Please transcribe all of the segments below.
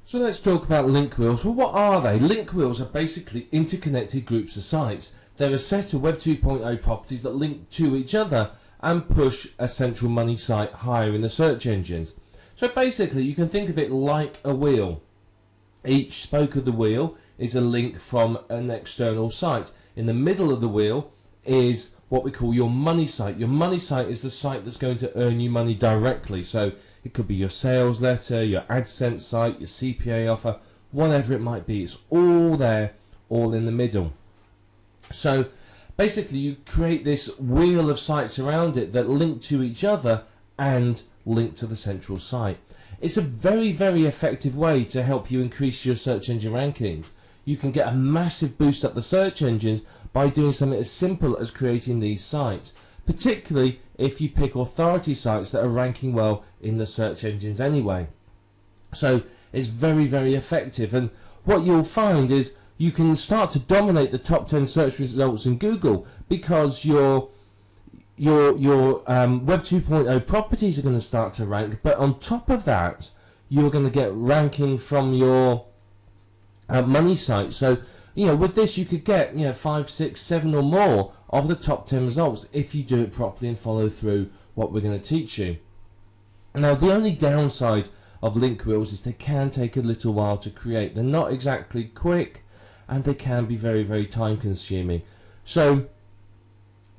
So let's talk about link wheels. Well, what are they? Link wheels are basically interconnected groups of sites. They're a set of Web 2.0 properties that link to each other and push a central money site higher in the search engines. So basically you can think of it like a wheel. Each spoke of the wheel is a link from an external site. In the middle of the wheel is what we call your money site. Your money site is the site that's going to earn you money directly. So it could be your sales letter, your AdSense site, your CPA offer, whatever it might be. It's all there, all in the middle. So basically you create this wheel of sites around it that link to each other and link to the central site. It's a very, very effective way to help you increase your search engine rankings. You can get a massive boost up the search engines by doing something as simple as creating these sites, particularly if you pick authority sites that are ranking well in the search engines anyway. So it's very, very effective, and what you'll find is you can start to dominate the top 10 search results in Google because your Web 2.0 properties are going to start to rank, but on top of that you're going to get ranking from your money site. So with this you could get 5, 6, 7 or more of the top 10 results if you do it properly and follow through what we're going to teach you. Now the only downside of link wheels is they can take a little while to create. They're not exactly quick and they can be very, very time consuming. So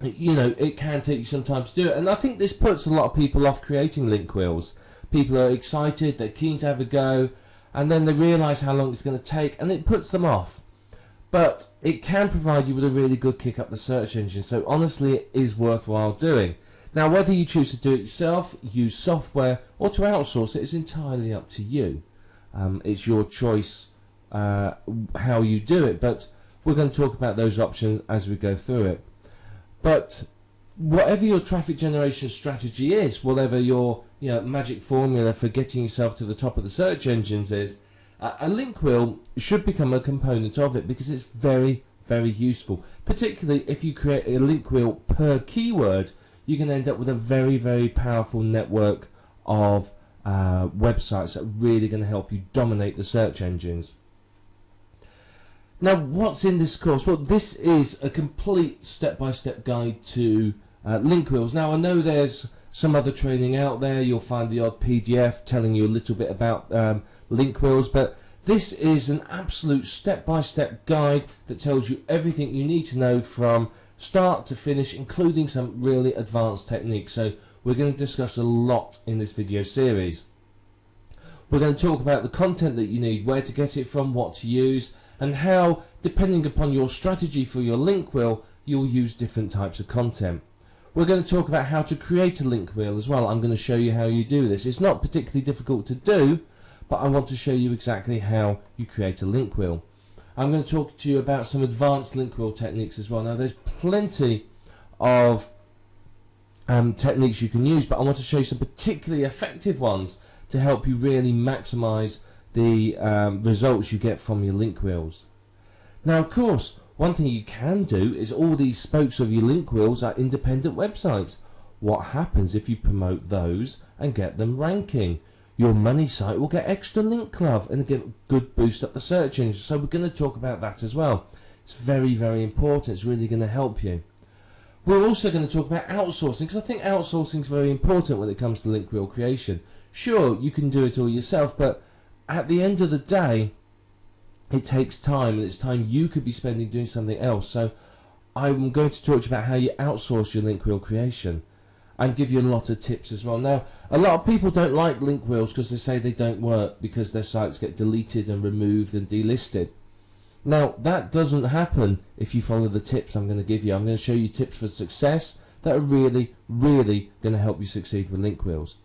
it can take you some time to do it, and I think this puts a lot of people off creating link wheels. People are excited, they're keen to have a go, and then they realise how long it's going to take and it puts them off. But it can provide you with a really good kick up the search engine, so honestly it is worthwhile doing. Now whether you choose to do it yourself, use software, or to outsource it is entirely up to you. It's your choice how you do it, but we're going to talk about those options as we go through it. But whatever your traffic generation strategy is, whatever your magic formula for getting yourself to the top of the search engines is, a link wheel should become a component of it because it's very, very useful. Particularly if you create a link wheel per keyword, you can end up with a very, very powerful network of websites that are really going to help you dominate the search engines. Now, what's in this course? Well, this is a complete step-by-step guide to link wheels. Now, I know there's some other training out there. You'll find the odd PDF telling you a little bit about link wheels, but this is an absolute step-by-step guide that tells you everything you need to know from start to finish, including some really advanced techniques. So we're going to discuss a lot in this video series. We're going to talk about the content that you need, where to get it from, what to use, and how, depending upon your strategy for your link wheel, you'll use different types of content. We're going to talk about how to create a link wheel as well. I'm going to show you how you do this. It's not particularly difficult to do, but I want to show you exactly how you create a link wheel. I'm going to talk to you about some advanced link wheel techniques as well. Now there's plenty of techniques you can use, but I want to show you some particularly effective ones to help you really maximize the results you get from your link wheels. Now of course, one thing you can do is all these spokes of your link wheels are independent websites. What happens if you promote those and get them ranking? Your money site will get extra link love and get a good boost up the search engine. So we're going to talk about that as well. It's very, very important. It's really going to help you. We're also going to talk about outsourcing, because I think outsourcing is very important when it comes to link wheel creation. Sure, you can do it all yourself, but at the end of the day, it takes time, and it's time you could be spending doing something else. So I'm going to talk to you about how you outsource your link wheel creation and give you a lot of tips as well. Now, a lot of people don't like link wheels because they say they don't work because their sites get deleted and removed and delisted. Now, that doesn't happen if you follow the tips I'm going to give you. I'm going to show you tips for success that are really, really going to help you succeed with link wheels.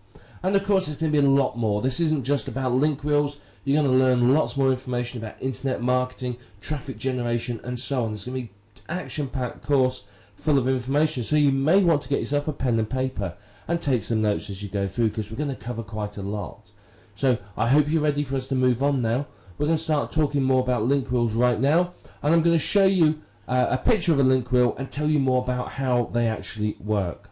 And of course, it's going to be a lot more. This isn't just about link wheels. You're going to learn lots more information about internet marketing, traffic generation, and so on. It's going to be an action-packed course full of information. So you may want to get yourself a pen and paper and take some notes as you go through, because we're going to cover quite a lot. So I hope you're ready for us to move on now. We're going to start talking more about link wheels right now, and I'm going to show you a picture of a link wheel and tell you more about how they actually work.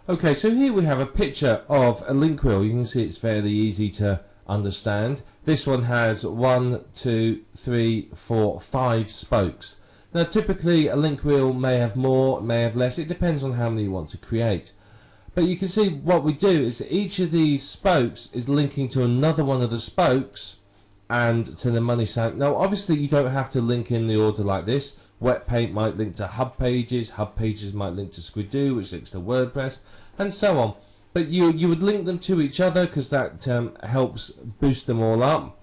Okay, so here we have a picture of a link wheel. You can see it's fairly easy to understand. This one has 1, 2, 3, 4, 5 spokes. Now typically a link wheel may have more, may have less, it depends on how many you want to create. But you can see what we do is that each of these spokes is linking to another one of the spokes and to the money site. Now obviously you don't have to link in the order like this. Wet Paint might link to Hub Pages might link to Squidoo, which links to WordPress, and so on. But you would link them to each other because that helps boost them all up,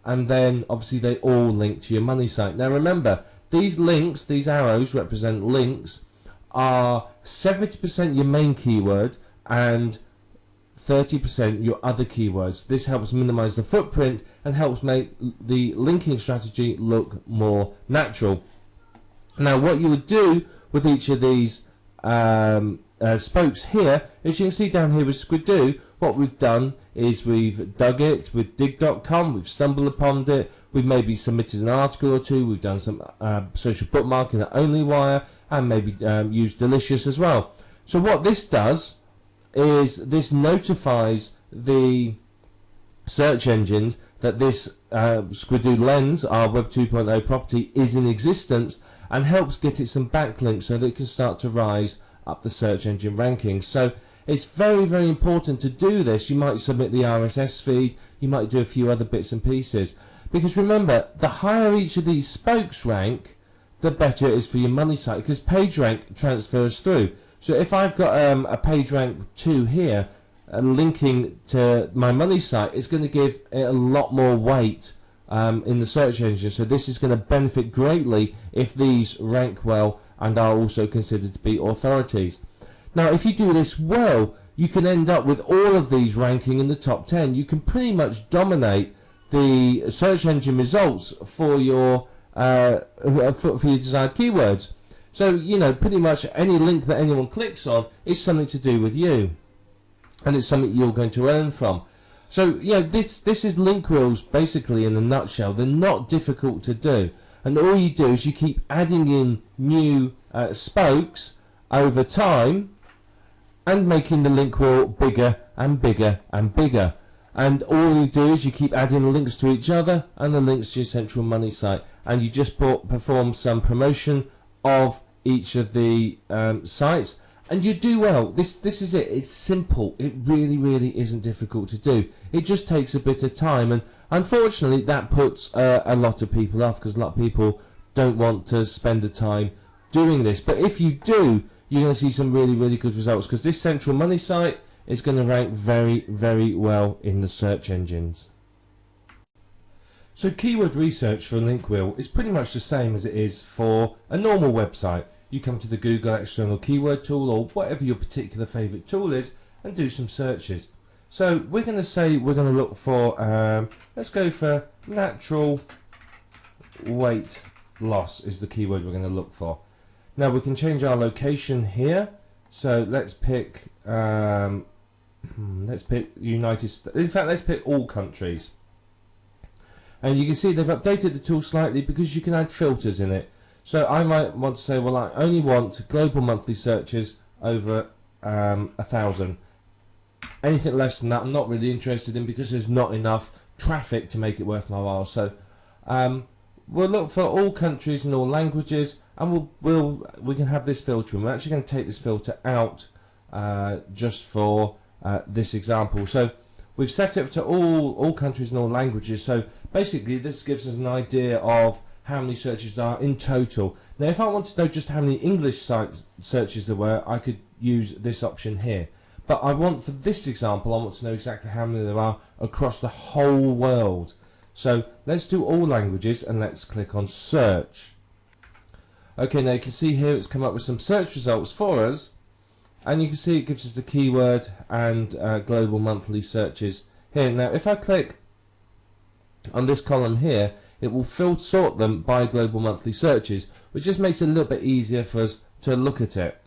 and then obviously they all link to your money site. Now remember, these links, these arrows represent links, are 70% your main keyword and 30% your other keywords. This helps minimize the footprint and helps make the linking strategy look more natural. Now what you would do with each of these spokes here, as you can see down here with Squidoo, what we've done is we've dug it with dig.com, we've stumbled upon it, we've maybe submitted an article or two, we've done some social bookmarking at OnlyWire, and maybe used Delicious as well. So what this does is this notifies the search engines that this Squidoo Lens, our Web 2.0 property, is in existence, and helps get it some backlinks so that it can start to rise up the search engine rankings. So it's very, very important to do this. You might submit the RSS feed, you might do a few other bits and pieces, because remember, the higher each of these spokes rank, the better it is for your money site, because page rank transfers through. So if I've got a page rank 2 here linking to my money site, it's going to give it a lot more weight in the search engine. So this is going to benefit greatly if these rank well and are also considered to be authorities. Now if you do this well, you can end up with all of these ranking in the top 10. You can pretty much dominate the search engine results for your desired keywords. So you know, pretty much any link that anyone clicks on is something to do with you, and it's something you're going to earn from. So yeah, this is link wheels basically in a nutshell. They're not difficult to do, and all you do is you keep adding in new spokes over time and making the link wheel bigger and bigger and bigger. And all you do is you keep adding links to each other and the links to your central money site, and you just perform some promotion of each of the sites, and you do well. This is it. It's simple. It really isn't difficult to do. It just takes a bit of time, and unfortunately that puts a lot of people off, because a lot of people don't want to spend the time doing this. But if you do, you're going to see some really good results, because this central money site is going to rank very well in the search engines. So keyword research for a link wheel is pretty much the same as it is for a normal website. You come to the Google external keyword tool, or whatever your particular favorite tool is, and do some searches. So we're going to say we're going to look for, let's go for natural weight loss is the keyword we're going to look for. Now we can change our location here. So let's pick United States. In fact, let's pick all countries. And you can see they've updated the tool slightly because you can add filters in it. So I might want to say, well, I only want global monthly searches over 1,000. Anything less than that I'm not really interested in, because there's not enough traffic to make it worth my while. So we'll look for all countries and all languages, and we can have this filter. And we're actually going to take this filter out just for this example. So we've set it to all countries and all languages. So basically this gives us an idea of how many searches there are in total. Now if I want to know just how many English searches there were, I could use this option here. But I want, for this example, I want to know exactly how many there are across the whole world. So let's do all languages, and let's click on search. Okay, now you can see here it's come up with some search results for us, and you can see it gives us the keyword and global monthly searches here. Now if I click on this column here, it will sort them by global monthly searches, which just makes it a little bit easier for us to look at it.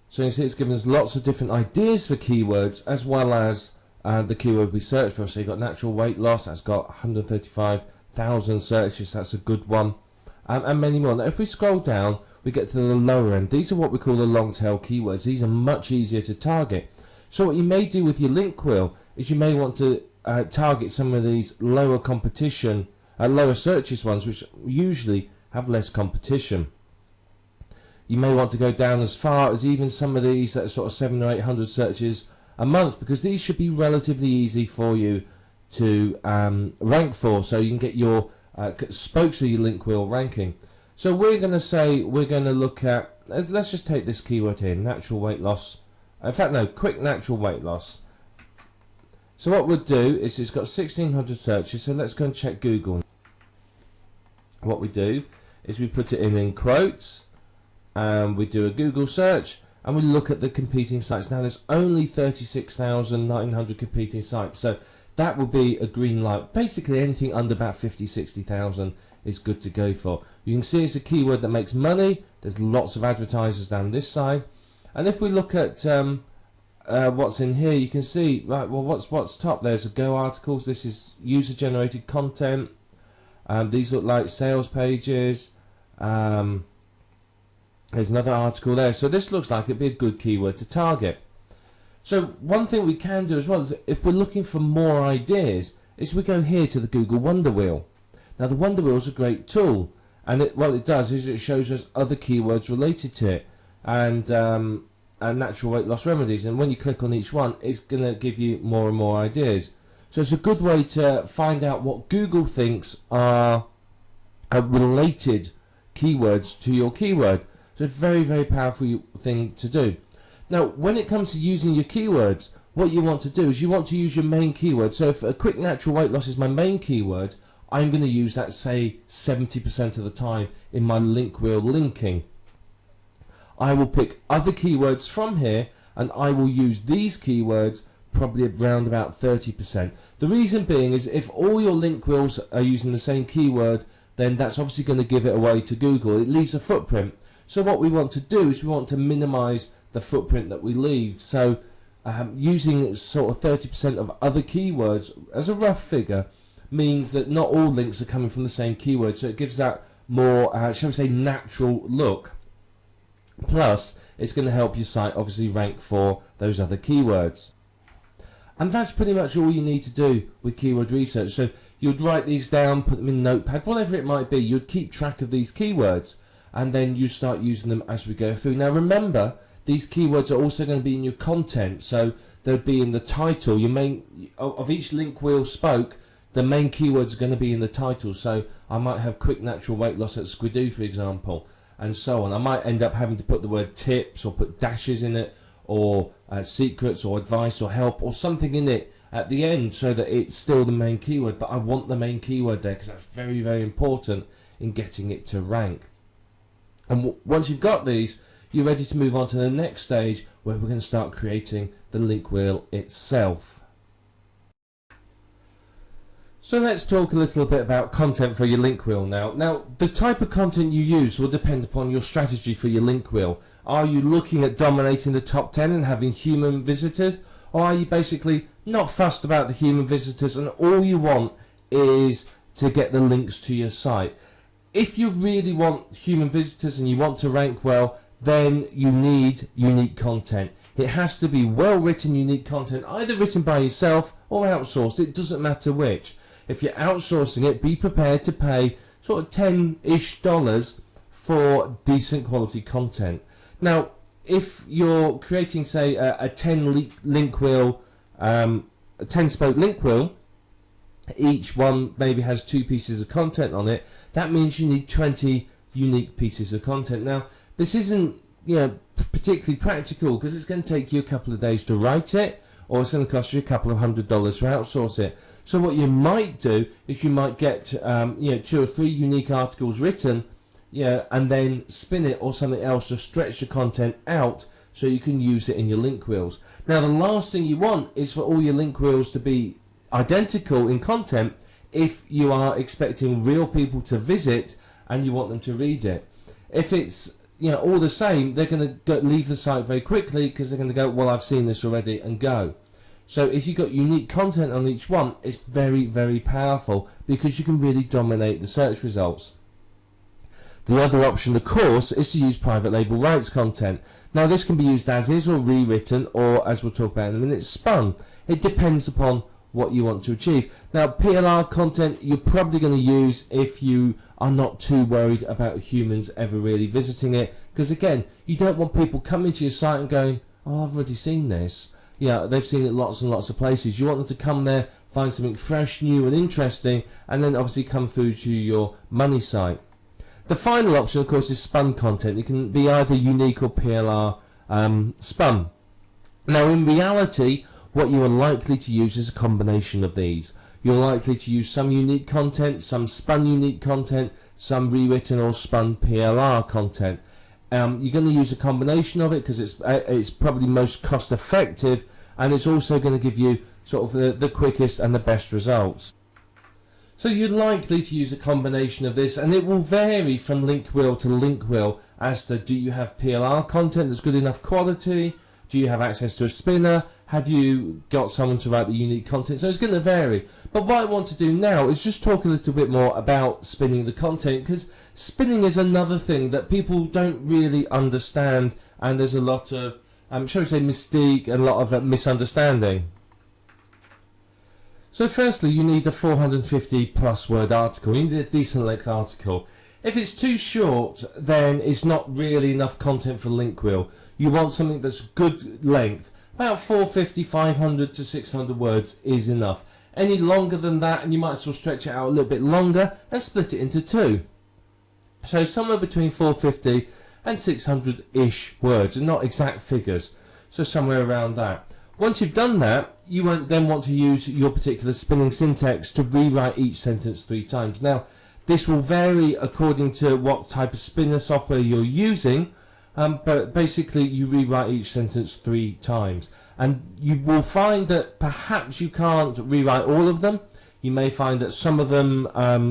So you can see it's given us lots of different ideas for keywords, as well as the keyword we search for. So you've got natural weight loss, that's got 135,000 searches, that's a good one, and many more. Now if we scroll down, we get to the lower end. These are what we call the long tail keywords. These are much easier to target. So what you may do with your link wheel is you may want to target some of these lower competition, lower searches ones, which usually have less competition. You may want to go down as far as even some of these that are sort of 700 or 800 searches a month, because these should be relatively easy for you to rank for, so you can get your spokes of your link wheel ranking. So we're going to say we're going to look at, let's just take this keyword here, natural weight loss. In fact, no, quick natural weight loss. So what we'll do is it's got 1600 searches, so let's go and check Google. What we do is we put it in quotes, and we do a Google search, and we look at the competing sites. Now there's only 36,900 competing sites, so that will be a green light. Basically anything under about 50,000-60,000 is good to go for. You can see it's a keyword that makes money. There's lots of advertisers down this side, and if we look at what's in here, you can see, right, well, what's top? There's a Go articles. This is user generated content. These look like sales pages. There's another article there. So this looks like it'd be a good keyword to target. So one thing we can do as well is, if we're looking for more ideas, is we go here to the Google Wonder Wheel. Now the Wonder Wheel is a great tool, and what it does is it shows us other keywords related to it, and natural weight loss remedies. And when you click on each one, it's going to give you more and more ideas. So it's a good way to find out what Google thinks are related keywords to your keyword. So it's a very, very powerful thing to do. Now, when it comes to using your keywords, what you want to do is you want to use your main keyword. So if a quick natural weight loss is my main keyword, I'm going to use that, say, 70% of the time in my link wheel linking. I will pick other keywords from here, and I will use these keywords probably around about 30%. The reason being is, if all your link wheels are using the same keyword, then that's obviously going to give it away to Google. It leaves a footprint. So what we want to do is we want to minimize the footprint that we leave. So using sort of 30% of other keywords as a rough figure means that not all links are coming from the same keyword. So it gives that more, shall we say, natural look. Plus, it's going to help your site obviously rank for those other keywords. And that's pretty much all you need to do with keyword research. So you'd write these down, put them in Notepad, whatever it might be. You'd keep track of these keywords, and then you start using them as we go through. Now remember, these keywords are also going to be in your content, so they'll be in the title. Your main of each link wheel spoke, the main keywords are going to be in the title. So I might have quick natural weight loss at Squidoo, for example, and so on. I might end up having to put the word tips or put dashes in it, or secrets or advice or help or something in it at the end, so that it's still the main keyword, but I want the main keyword there because that's very, very important in getting it to rank. And once you've got these, you're ready to move on to the next stage, where we're going to start creating the link wheel itself. So let's talk a little bit about content for your link wheel now. Now, the type of content you use will depend upon your strategy for your link wheel. Are you looking at dominating the top 10 and having human visitors? Or are you basically not fussed about the human visitors, and all you want is to get the links to your site? If you really want human visitors and you want to rank well, then you need unique content. It has to be well written, unique content, either written by yourself or outsourced. It doesn't matter which. If you're outsourcing it, be prepared to pay sort of $10-ish for decent quality content. Now, if you're creating, say, a 10 link wheel, a 10-spoke link wheel, each one maybe has 2 pieces of content on it, that means you need 20 unique pieces of content. Now, this isn't, particularly practical, because it's going to take you a couple of days to write it, or it's going to cost you a couple of $100 to outsource it. So what you might do is you might get 2 or 3 unique articles written, and then spin it or something else to stretch the content out so you can use it in your link wheels. Now, the last thing you want is for all your link wheels to be identical in content if you are expecting real people to visit and you want them to read it. If it's all the same, they're going to leave the site very quickly, because they're going to go, well, I've seen this already, and go. So if you've got unique content on each one, it's very, very powerful, because you can really dominate the search results. The other option, of course, is to use private label rights content. Now this can be used as is or rewritten, or as we'll talk about in a minute, spun. It depends upon what you want to achieve. Now PLR content you're probably going to use if you are not too worried about humans ever really visiting it, because again, you don't want people coming to your site and going, oh, I've already seen this. Yeah, they've seen it lots and lots of places. You want them to come there, find something fresh, new and interesting, and then obviously come through to your money site. The final option, of course, is spun content. It can be either unique or PLR spun. Now, in reality, what you are likely to use is a combination of these. You're likely to use some unique content, some spun unique content, some rewritten or spun PLR content. You're going to use a combination of it because it's probably most cost effective, and it's also going to give you sort of the quickest and the best results. So you're likely to use a combination of this, and it will vary from link wheel to link wheel as to, do you have PLR content that's good enough quality? Do you have access to a spinner? Have you got someone to write the unique content? So it's going to vary. But what I want to do now is just talk a little bit more about spinning the content, because spinning is another thing that people don't really understand, and there's a lot of, shall we say, mystique and a lot of misunderstanding. So firstly, you need a 450 plus word article. You need a decent length article. If it's too short, then it's not really enough content for link wheel. You want something that's good length. About 450, 500 to 600 words is enough. Any longer than that, and you might as well stretch it out a little bit longer and split it into two. So somewhere between 450 and 600-ish words, and not exact figures. So somewhere around that. Once you've done that, you won't then want to use your particular spinning syntax to rewrite each sentence 3 times. Now, this will vary according to what type of spinner software you're using, but basically you rewrite each sentence 3 times. And you will find that perhaps you can't rewrite all of them. You may find that some of them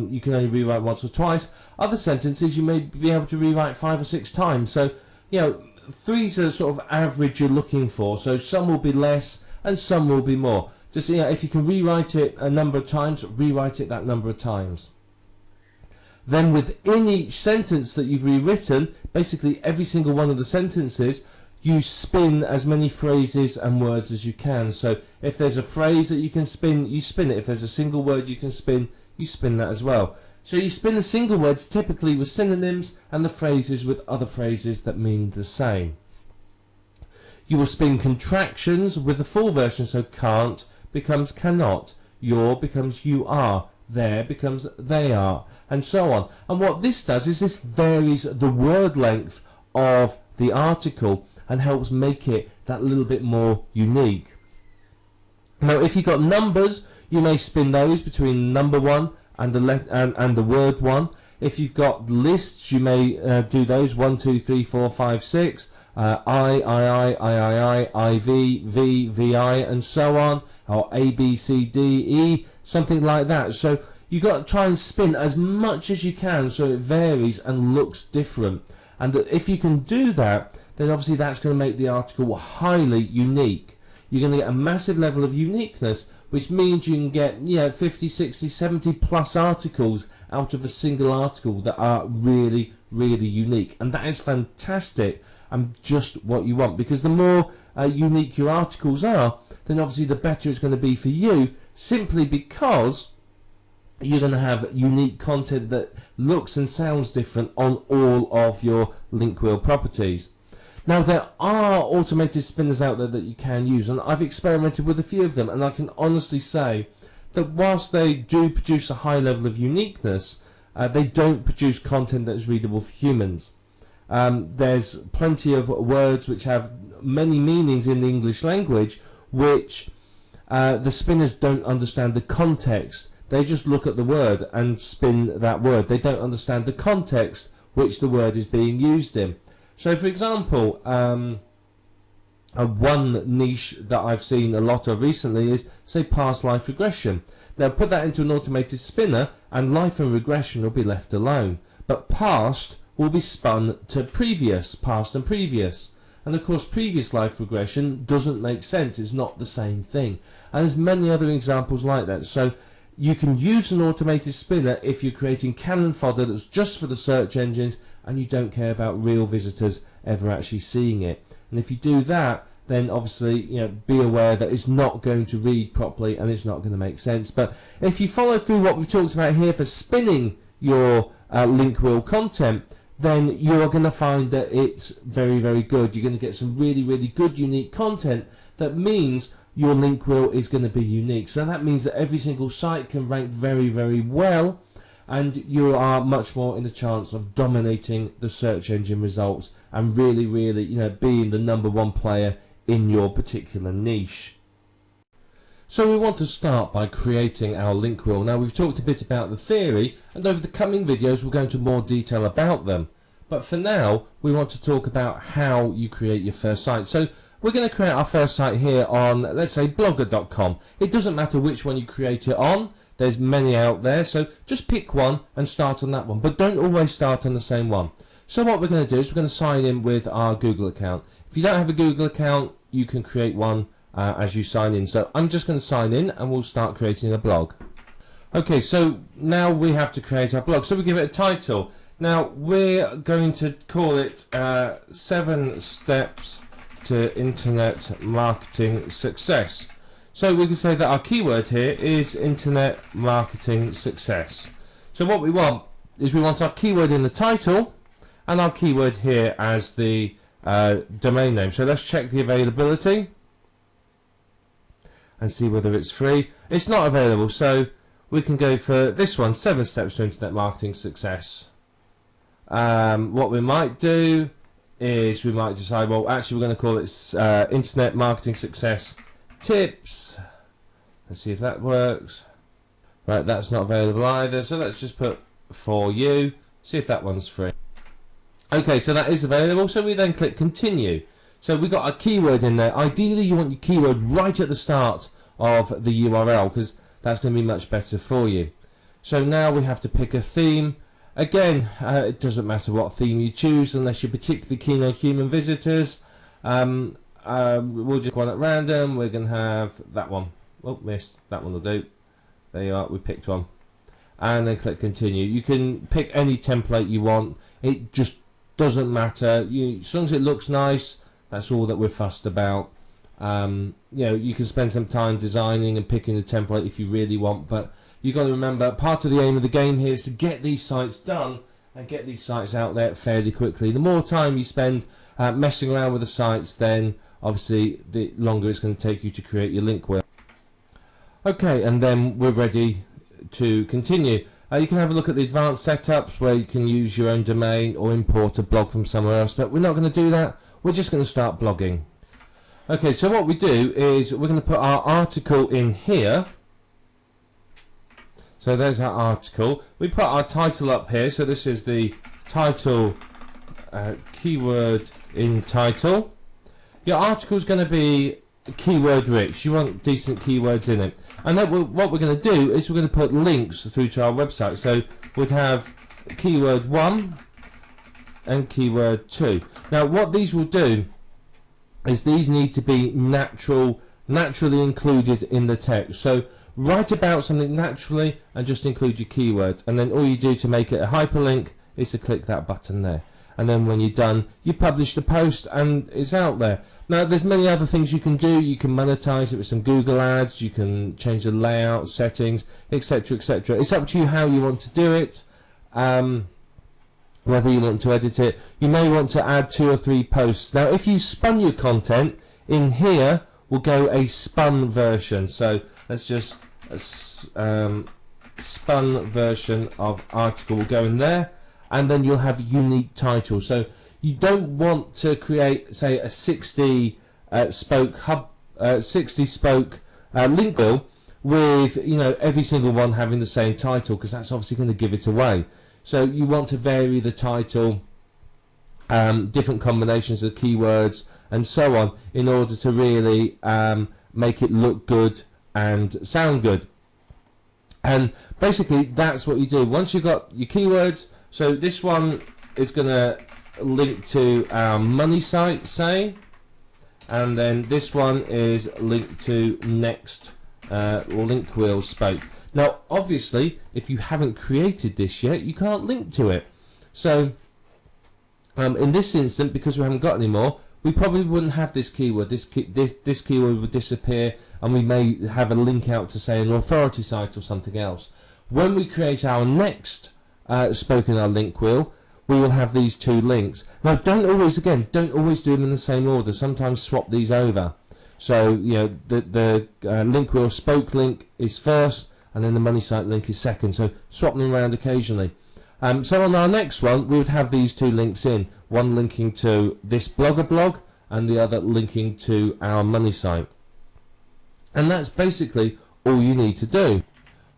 you can only rewrite once or twice. Other sentences you may be able to rewrite 5 or 6 times. So, you know, 3's a sort of average you're looking for. So some will be less and some will be more. Just, you know, if you can rewrite it a number of times, rewrite it that number of times. Then within each sentence that you've rewritten, basically every single one of the sentences, you spin as many phrases and words as you can. So if there's a phrase that you can spin, you spin it. If there's a single word you can spin, you spin that as well. So you spin the single words typically with synonyms and the phrases with other phrases that mean the same. You will spin contractions with the full version, so can't becomes cannot, your becomes you are, there becomes they are, and so on. And what this does is this varies the word length of the article and helps make it that little bit more unique. Now if you've got numbers, you may spin those between number 1 and the word 1. If you've got lists, you may do those 1, 2, 3, 4, 5, 6. I, V, VI, and so on, or A, B, C, D, E, something like that. So you've got to try and spin as much as you can so it varies and looks different. And if you can do that, then obviously that's going to make the article highly unique. You're going to get a massive level of uniqueness, which means you can get 50, 60, 70 plus articles out of a single article that are really, really unique. And that is fantastic and just what you want, because the more unique your articles are, then obviously the better it's going to be for you, simply because you're going to have unique content that looks and sounds different on all of your link wheel properties. Now there are automated spinners out there that you can use, and I've experimented with a few of them, and I can honestly say that whilst they do produce a high level of uniqueness, they don't produce content that is readable for humans. There's plenty of words which have many meanings in the English language which the spinners don't understand the context. They just look at the word and spin that word. They don't understand the context which the word is being used in. So for example, one niche that I've seen a lot of recently is, say, past life regression. Now put that into an automated spinner and life and regression will be left alone, but past will be spun to previous, past and previous. And of course previous life regression doesn't make sense, it's not the same thing. And there's many other examples like that. So you can use an automated spinner if you're creating Canon fodder that's just for the search engines and you don't care about real visitors ever actually seeing it. And if you do that, then obviously, be aware that it's not going to read properly and it's not going to make sense. But if you follow through what we've talked about here for spinning your link wheel content, then you're going to find that it's very, very good. You're going to get some really, really good, unique content. That means your link wheel is going to be unique. So that means that every single site can rank very, very well, and you are much more in the chance of dominating the search engine results and really, really, being the #1 player in your particular niche. So we want to start by creating our link wheel. Now, we've talked a bit about the theory, and over the coming videos we'll go into more detail about them. But for now, we want to talk about how you create your first site. So we're going to create our first site here on, let's say, blogger.com. It doesn't matter which one you create it on. There's many out there, so just pick one and start on that one. But don't always start on the same one. So what we're going to do is we're going to sign in with our Google account. If you don't have a Google account, you can create one as you sign in. So I'm just going to sign in and we'll start creating a blog. Okay, so now we have to create our blog. So we give it a title. Now we're going to call it 7 Steps to Internet Marketing Success. So we can say that our keyword here is Internet Marketing Success. So what we want is we want our keyword in the title and our keyword here as the domain name. So let's check the availability and see whether it's free. It's not available, so we can go for this one, 7 Steps to Internet Marketing Success. What we might do is we might decide, well, actually we're going to call it Internet Marketing Success Tips. Let's see if that works. Right, that's not available either, so let's just put for you, see if that one's free. Okay, so that is available, so we then click continue. So we got a keyword in there. Ideally you want your keyword right at the start of the URL because that's going to be much better for you. So now we have to pick a theme. Again, it doesn't matter what theme you choose unless you're particularly keen on human visitors. We'll just go one at random. We're going to have that one. Oh, missed. That one will do. There you are. We picked one. And then click continue. You can pick any template you want. It just doesn't matter. As long as it looks nice, that's all that we're fussed about. You can spend some time designing and picking the template if you really want, but you've got to remember, part of the aim of the game here is to get these sites done and get these sites out there fairly quickly. The more time you spend messing around with the sites, then obviously the longer it's going to take you to create your link wheel. Okay, and then we're ready to continue. You can have a look at the advanced setups where you can use your own domain or import a blog from somewhere else, but we're not going to do that. We're just going to start blogging. Okay, so what we do is we're going to put our article in here. So there's our article. We put our title up here. So this is the title, keyword in title. Your article is going to be keyword rich. You want decent keywords in it. And then what we're going to do is we're going to put links through to our website. So we'd have keyword 1 and keyword 2. Now what these will do is these need to be naturally included in the text. So write about something naturally and just include your keyword, and then all you do to make it a hyperlink is to click that button there, and then when you're done you publish the post and it's out there. Now there's many other things you can do. You can monetize it with some Google ads, you can change the layout settings, etc, etc. It's up to you how you want to do it, whether you want to edit it. You may want to add 2 or 3 posts. Now if you spun your content, in here will go a spun version. So let's just spun version of article will go in there, and then you'll have unique titles. So you don't want to create, say, a 60 spoke link wheel with every single one having the same title, because that's obviously going to give it away. So you want to vary the title, different combinations of keywords and so on, in order to really make it look good and sound good. And basically that's what you do once you've got your keywords. So this one is going to link to our money site, say, and then this one is linked to next link wheel spoke. Now, obviously, if you haven't created this yet, you can't link to it. So, in this instant, because we haven't got any more, we probably wouldn't have this keyword. This keyword would disappear, and we may have a link out to, say, an authority site or something else. When we create our next spoke in our link wheel, we will have these two links. Now, don't always do them in the same order. Sometimes swap these over. So, the link wheel spoke link is first, and then the money site link is second. So, swap them around occasionally. So on our next one, we would have these two links in. One linking to this Blogger blog, and the other linking to our money site. And that's basically all you need to do.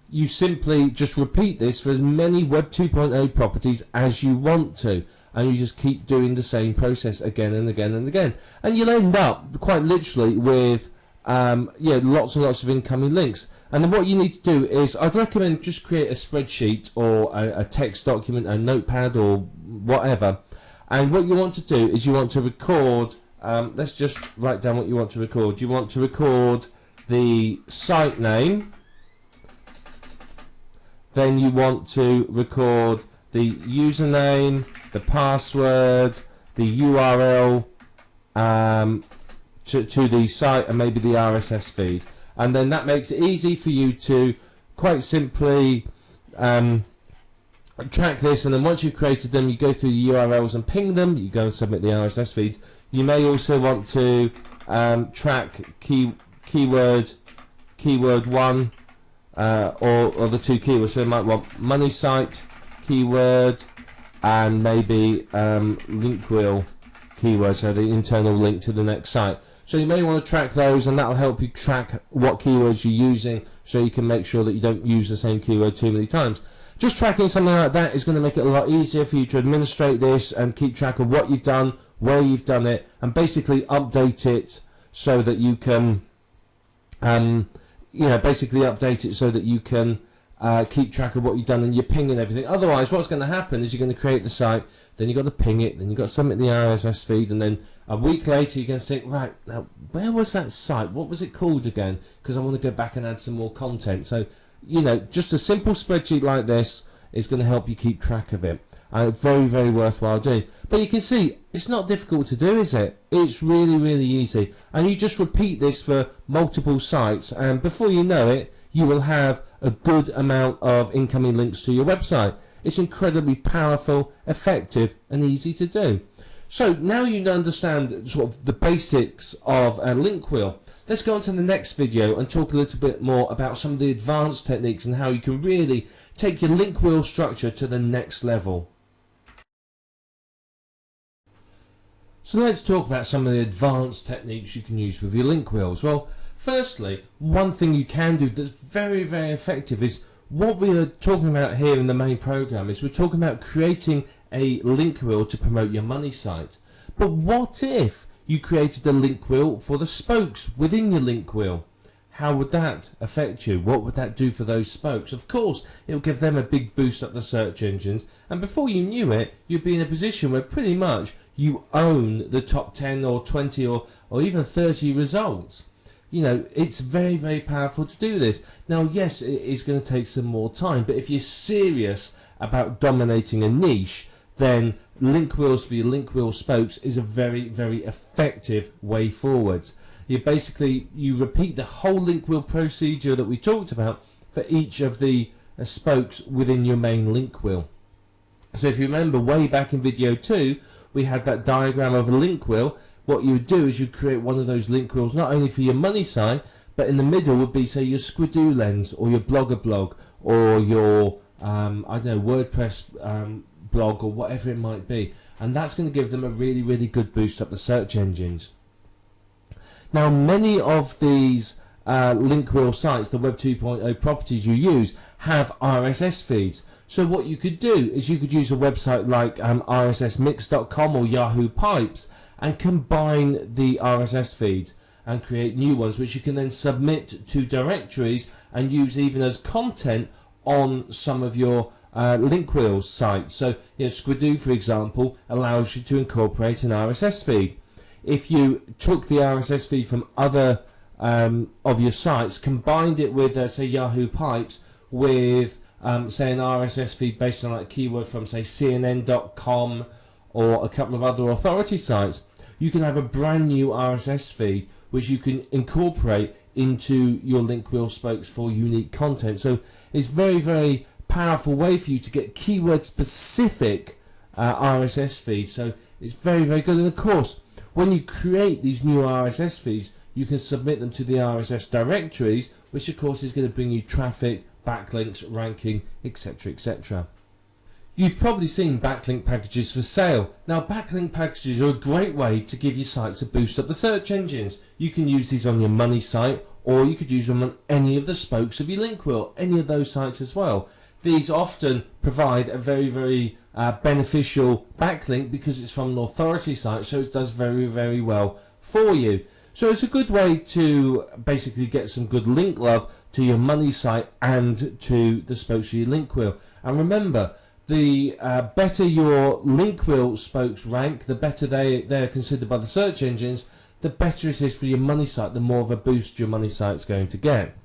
You simply just repeat this for as many Web 2.0 properties as you want to, and you just keep doing the same process again and again and again, and you'll end up quite literally with lots and lots of incoming links. And then what you need to do is, I'd recommend just create a spreadsheet or a text document, a notepad or whatever, and what you want to do is you want to record, let's just write down what you want to record. You want to record the site name, then you want to record the username, the password, the URL to the site, and maybe the RSS feed. And then that makes it easy for you to quite simply track this. And then once you've created them, you go through the URLs and ping them. You go and submit the RSS feeds. You may also want to track keyword 1 or the two keywords. So you might want money site keyword and maybe link wheel keyword, so the internal link to the next site. So you may want to track those, and that will help you track what keywords you're using, so you can make sure that you don't use the same keyword too many times. Just tracking something like that is going to make it a lot easier for you to administrate this and keep track of what you've done, where you've done it, and basically update it so that you can keep track of what you've done and your ping and everything. Otherwise, what's going to happen is you're going to create the site, then you've got to ping it, then you've got to submit the RSS feed, and then a week later you're going to think, right, now where was that site? What was it called again? Because I want to go back and add some more content. So, just a simple spreadsheet like this is going to help you keep track of it. Very, very worthwhile doing. But you can see, it's not difficult to do, is it? It's really, really easy. And you just repeat this for multiple sites, and before you know it, you will have a good amount of incoming links to your website. It's incredibly powerful, effective, and easy to do. So now you understand sort of the basics of a link wheel. Let's go on to the next video and talk a little bit more about some of the advanced techniques and how you can really take your link wheel structure to the next level. So let's talk about some of the advanced techniques you can use with your link wheels. Well, firstly, one thing you can do that's very, very effective is what we are talking about here in the main program. Is we're talking about creating a link wheel to promote your money site. But what if you created a link wheel for the spokes within your link wheel? How would that affect you? What would that do for those spokes? Of course, it would give them a big boost up the search engines, and before you knew it, you'd be in a position where pretty much you own the top 10 or 20 or even 30 results. It's very, very powerful to do this. Now, yes, it is going to take some more time, but if you're serious about dominating a niche, then link wheels for your link wheel spokes is a very, very effective way forwards. You repeat the whole link wheel procedure that we talked about for each of the spokes within your main link wheel. So if you remember way back in video 2, we had that diagram of a link wheel. What you would do is you'd create one of those link wheels not only for your money site, but in the middle would be, say, your Squidoo lens or your Blogger blog or your WordPress blog or whatever it might be, and that's going to give them a really, really good boost up the search engines. Now, many of these link wheel sites, the Web 2.0 properties you use, have RSS feeds. So what you could do is you could use a website like rssmix.com or Yahoo Pipes and combine the RSS feeds and create new ones, which you can then submit to directories and use even as content on some of your link wheels sites. So, Squidoo, for example, allows you to incorporate an RSS feed. If you took the RSS feed from other of your sites, combined it with, say, Yahoo Pipes, with say an RSS feed based on like a keyword from say CNN.com or a couple of other authority sites, you can have a brand new RSS feed which you can incorporate into your link wheel spokes for unique content. So it's very, very powerful way for you to get keyword specific RSS feeds. So it's very, very good. And of course, when you create these new RSS feeds, you can submit them to the RSS directories, which of course is going to bring you traffic, backlinks, ranking, etc., etc. You've probably seen backlink packages for sale. Now, backlink packages are a great way to give your sites a boost up the search engines. You can use these on your money site, or you could use them on any of the spokes of your link wheel, any of those sites as well. These often provide a very, very beneficial backlink because it's from an authority site, so it does very, very well for you. So it's a good way to basically get some good link love to your money site and to the spokes of your link wheel. And remember, the better your link wheel spokes rank, the better they're considered by the search engines, the better it is for your money site, the more of a boost your money site's going to get.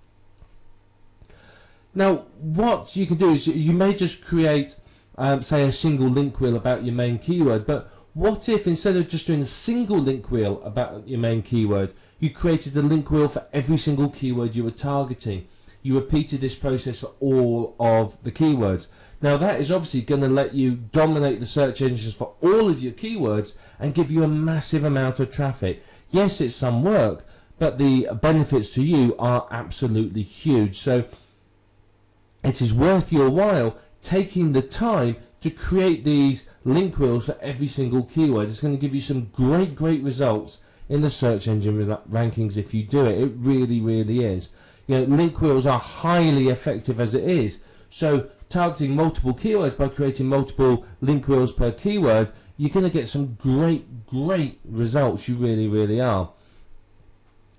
Now, what you can do is you may just create, say, a single link wheel about your main keyword, but what if instead of just doing a single link wheel about your main keyword, you created a link wheel for every single keyword you were targeting? You repeated this process for all of the keywords. Now that is obviously going to let you dominate the search engines for all of your keywords and give you a massive amount of traffic. Yes, it's some work, but the benefits to you are absolutely huge. So it is worth your while taking the time to create these link wheels for every single keyword. It's going to give you some great results in the search engine rankings if you do it. It really, really is. You know, link wheels are highly effective as it is. So targeting multiple keywords by creating multiple link wheels per keyword, you're going to get some great results. You really, really are.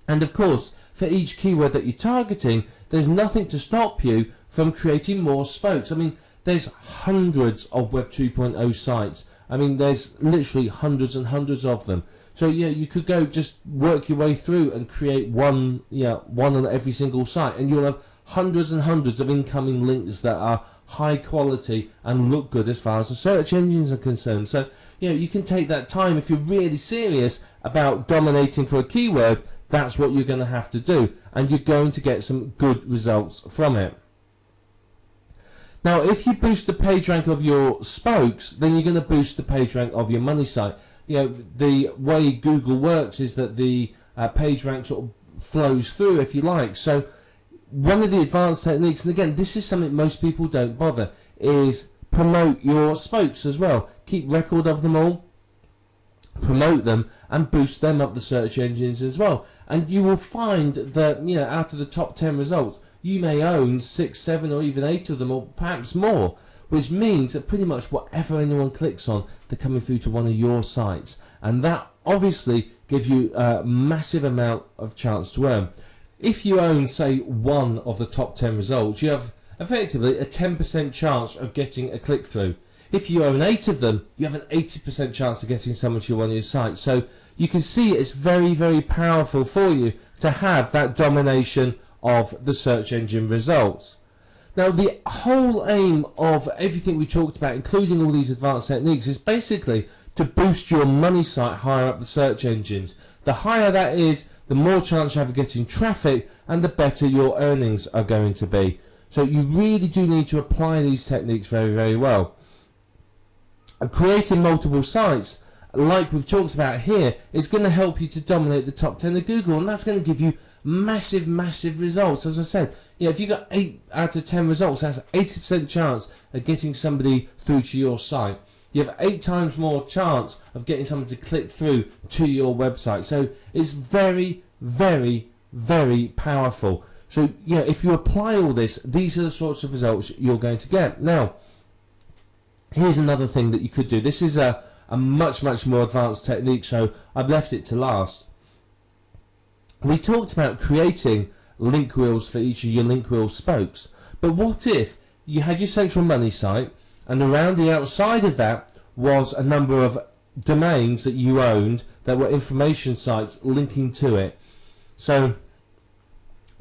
And of course, for each keyword that you're targeting, there's nothing to stop you from creating more spokes. I mean, there's hundreds of Web 2.0 sites. I mean, there's literally hundreds and hundreds of them. So yeah, you could go just work your way through and create one on every single site, and you'll have hundreds and hundreds of incoming links that are high quality and look good as far as the search engines are concerned. So you can take that time if you're really serious about dominating for a keyword. That's what you're going to have to do, and you're going to get some good results from it. Now, if you boost the page rank of your spokes, then you're going to boost the page rank of your money site. The way Google works is that the page rank sort of flows through, if you like. So one of the advanced techniques, and again, this is something most people don't bother, is promote your spokes as well. Keep record of them all, promote them, and boost them up the search engines as well. And you will find that out of the top 10 results, you may own 6, 7, or even 8 of them, or perhaps more, which means that pretty much whatever anyone clicks on, they're coming through to one of your sites. And that obviously gives you a massive amount of chance to earn. If you own, say, 1 of the top 10 results, you have effectively a 10% chance of getting a click-through. If you own 8 of them, you have an 80% chance of getting someone to one of your sites. So you can see it's very, very powerful for you to have that domination of the search engine results. Now, the whole aim of everything we talked about, including all these advanced techniques, is basically to boost your money site higher up the search engines. The higher that is, the more chance you have of getting traffic, and the better your earnings are going to be. So you really do need to apply these techniques very, very well. Creating multiple sites, like we've talked about here, is going to help you to dominate the top 10 of Google, and that's going to give you massive results. As I said, if you got 8 out of 10 results, that's 80% chance of getting somebody through to your site. You have 8 times more chance of getting someone to click through to your website. So it's very powerful. So if you apply all this, these are the sorts of results you're going to get. Now, here's another thing that you could do. This is a much more advanced technique, so I've left it to last. We talked about creating link wheels for each of your link wheel spokes, but what if you had your central money site, and around the outside of that was a number of domains that you owned that were information sites linking to it? So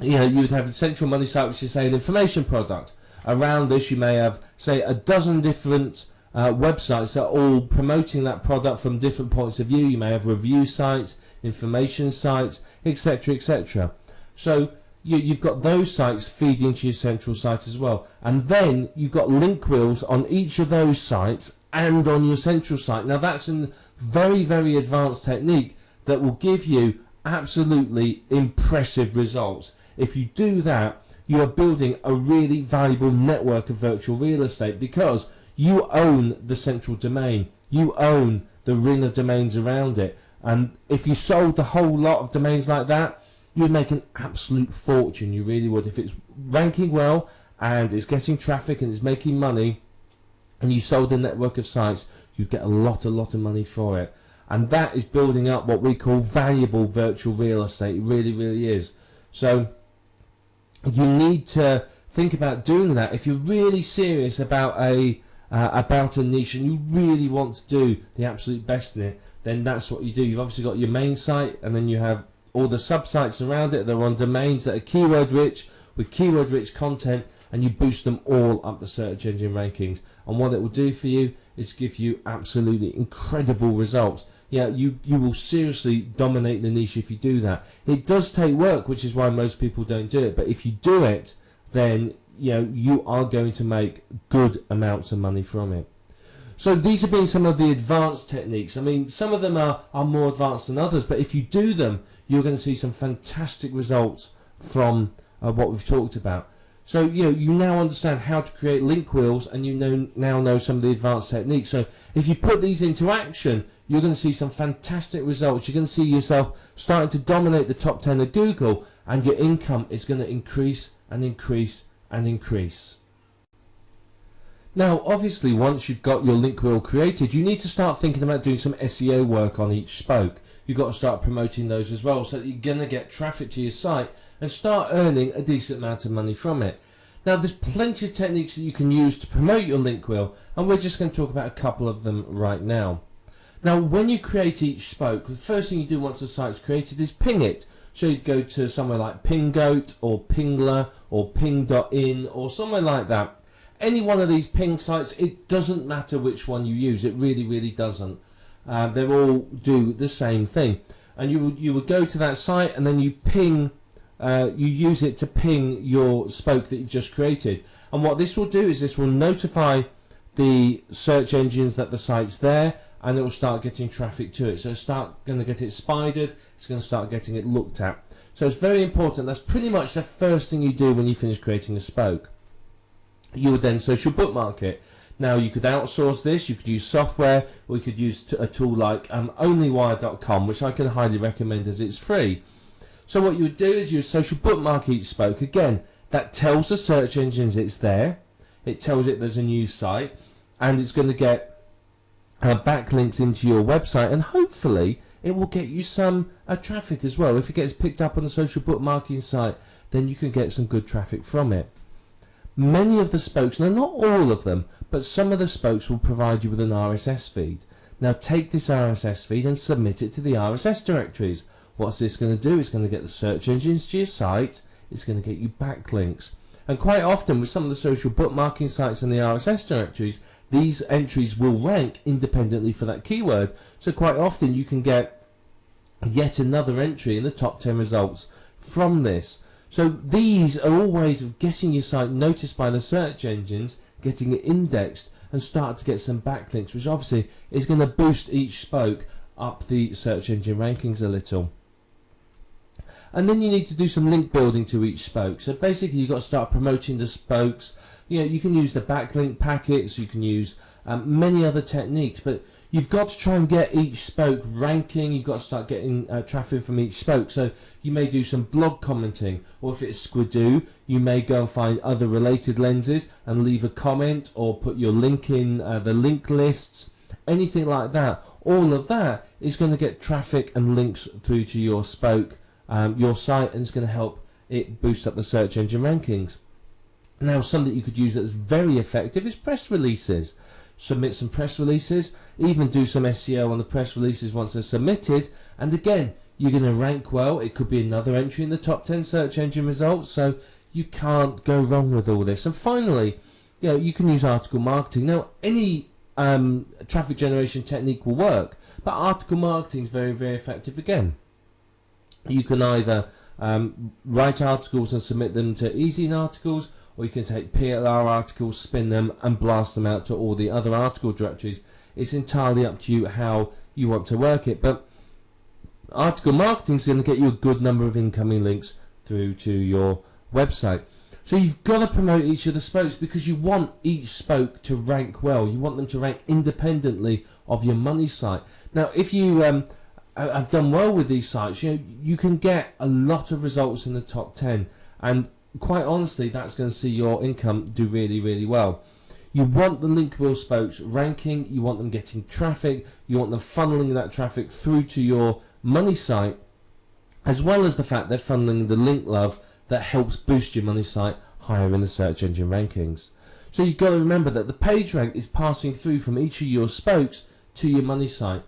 you would have a central money site, which is, say, an information product. Around this, you may have, say, a dozen different websites that are all promoting that product from different points of view. You may have review sites, information sites, etc., etc. So you've got those sites feeding into your central site as well. And then you've got link wheels on each of those sites and on your central site. Now that's a very, very advanced technique that will give you absolutely impressive results. If you do that, you are building a really valuable network of virtual real estate, because you own the central domain. You own the ring of domains around it. And if you sold the whole lot of domains like that, you would make an absolute fortune. You really would. If it's ranking well and it's getting traffic and it's making money, and you sold a network of sites, you'd get a lot of money for it. And that is building up what we call valuable virtual real estate. It really, really is. So you need to think about doing that. If you're really serious about a niche and you really want to do the absolute best in it, then that's what you do. You've obviously got your main site, and then you have all the sub-sites around it. They're on domains that are keyword rich, with keyword rich content, and you boost them all up the search engine rankings. And what it will do for you is give you absolutely incredible results. Yeah, you will seriously dominate the niche if you do that. It does take work, which is why most people don't do it. But if you do it, then you are going to make good amounts of money from it. So these have been some of the advanced techniques. I mean, some of them are more advanced than others, but if you do them, you're going to see some fantastic results from what we've talked about. So you now understand how to create link wheels, and you now know some of the advanced techniques. So if you put these into action, you're going to see some fantastic results. You're going to see yourself starting to dominate the top 10 of Google, and your income is going to increase and increase and increase. Now, obviously, once you've got your link wheel created, you need to start thinking about doing some SEO work on each spoke. You've got to start promoting those as well, so that you're going to get traffic to your site and start earning a decent amount of money from it. Now, there's plenty of techniques that you can use to promote your link wheel, and we're just going to talk about a couple of them right now. Now, when you create each spoke, the first thing you do once the site's created is ping it. So you'd go to somewhere like Pingoat or Pingler or Ping.in or somewhere like that. Any one of these ping sites, it doesn't matter which one you use. It really, really doesn't. They all do the same thing. And you would go to that site, and then you ping. You use it to ping your spoke that you've just created. And what this will do is this will notify the search engines that the site's there, and it will start getting traffic to it. So it's going to get it spidered. It's going to start getting it looked at. So it's very important. That's pretty much the first thing you do when you finish creating a spoke. You would then social bookmark it. Now, you could outsource this. You could use software, or you could use a tool like onlywire.com, which I can highly recommend as it's free. So what you would do is you would social bookmark each spoke. Again, that tells the search engines it's there. It tells it there's a new site, and it's going to get backlinks into your website, and hopefully it will get you some traffic as well. If it gets picked up on the social bookmarking site, then you can get some good traffic from it. Many of the spokes, now not all of them, but some of the spokes will provide you with an RSS feed. Now take this RSS feed and submit it to the RSS directories. What's this going to do? It's going to get the search engines to your site. It's going to get you backlinks. And quite often with some of the social bookmarking sites and the RSS directories, these entries will rank independently for that keyword. So quite often you can get yet another entry in the top 10 results from this. So these are all ways of getting your site noticed by the search engines, getting it indexed, and start to get some backlinks, which obviously is going to boost each spoke up the search engine rankings a little. And then you need to do some link building to each spoke. So basically you've got to start promoting the spokes. You can use the backlink packets, you can use many other techniques, but you've got to try and get each spoke ranking. You've got to start getting traffic from each spoke. So you may do some blog commenting, or if it's Squidoo, you may go and find other related lenses and leave a comment, or put your link in the link lists, anything like that. All of that is going to get traffic and links through to your spoke, your site, and it's going to help it boost up the search engine rankings. Now, something you could use that's very effective is press releases. submit some press releases, even do some SEO on the press releases once they're submitted, and again, you're going to rank well. It could be another entry in the top 10 search engine results, so you can't go wrong with all this. And finally, you can use article marketing. Now, any traffic generation technique will work, but article marketing is very, very effective again. You can either write articles and submit them to Easy Articles, or you can take PLR articles, spin them, and blast them out to all the other article directories. It's entirely up to you how you want to work it, but article marketing is going to get you a good number of incoming links through to your website. So you've got to promote each of the spokes, because you want each spoke to rank well. You want them to rank independently of your money site. Now, if you have done well with these sites, you can get a lot of results in the top 10, and quite honestly, that's going to see your income do really, really well. You want the link wheel spokes ranking, you want them getting traffic, you want them funneling that traffic through to your money site, as well as the fact they're funneling the link love that helps boost your money site higher in the search engine rankings. So you've got to remember that the page rank is passing through from each of your spokes to your money site.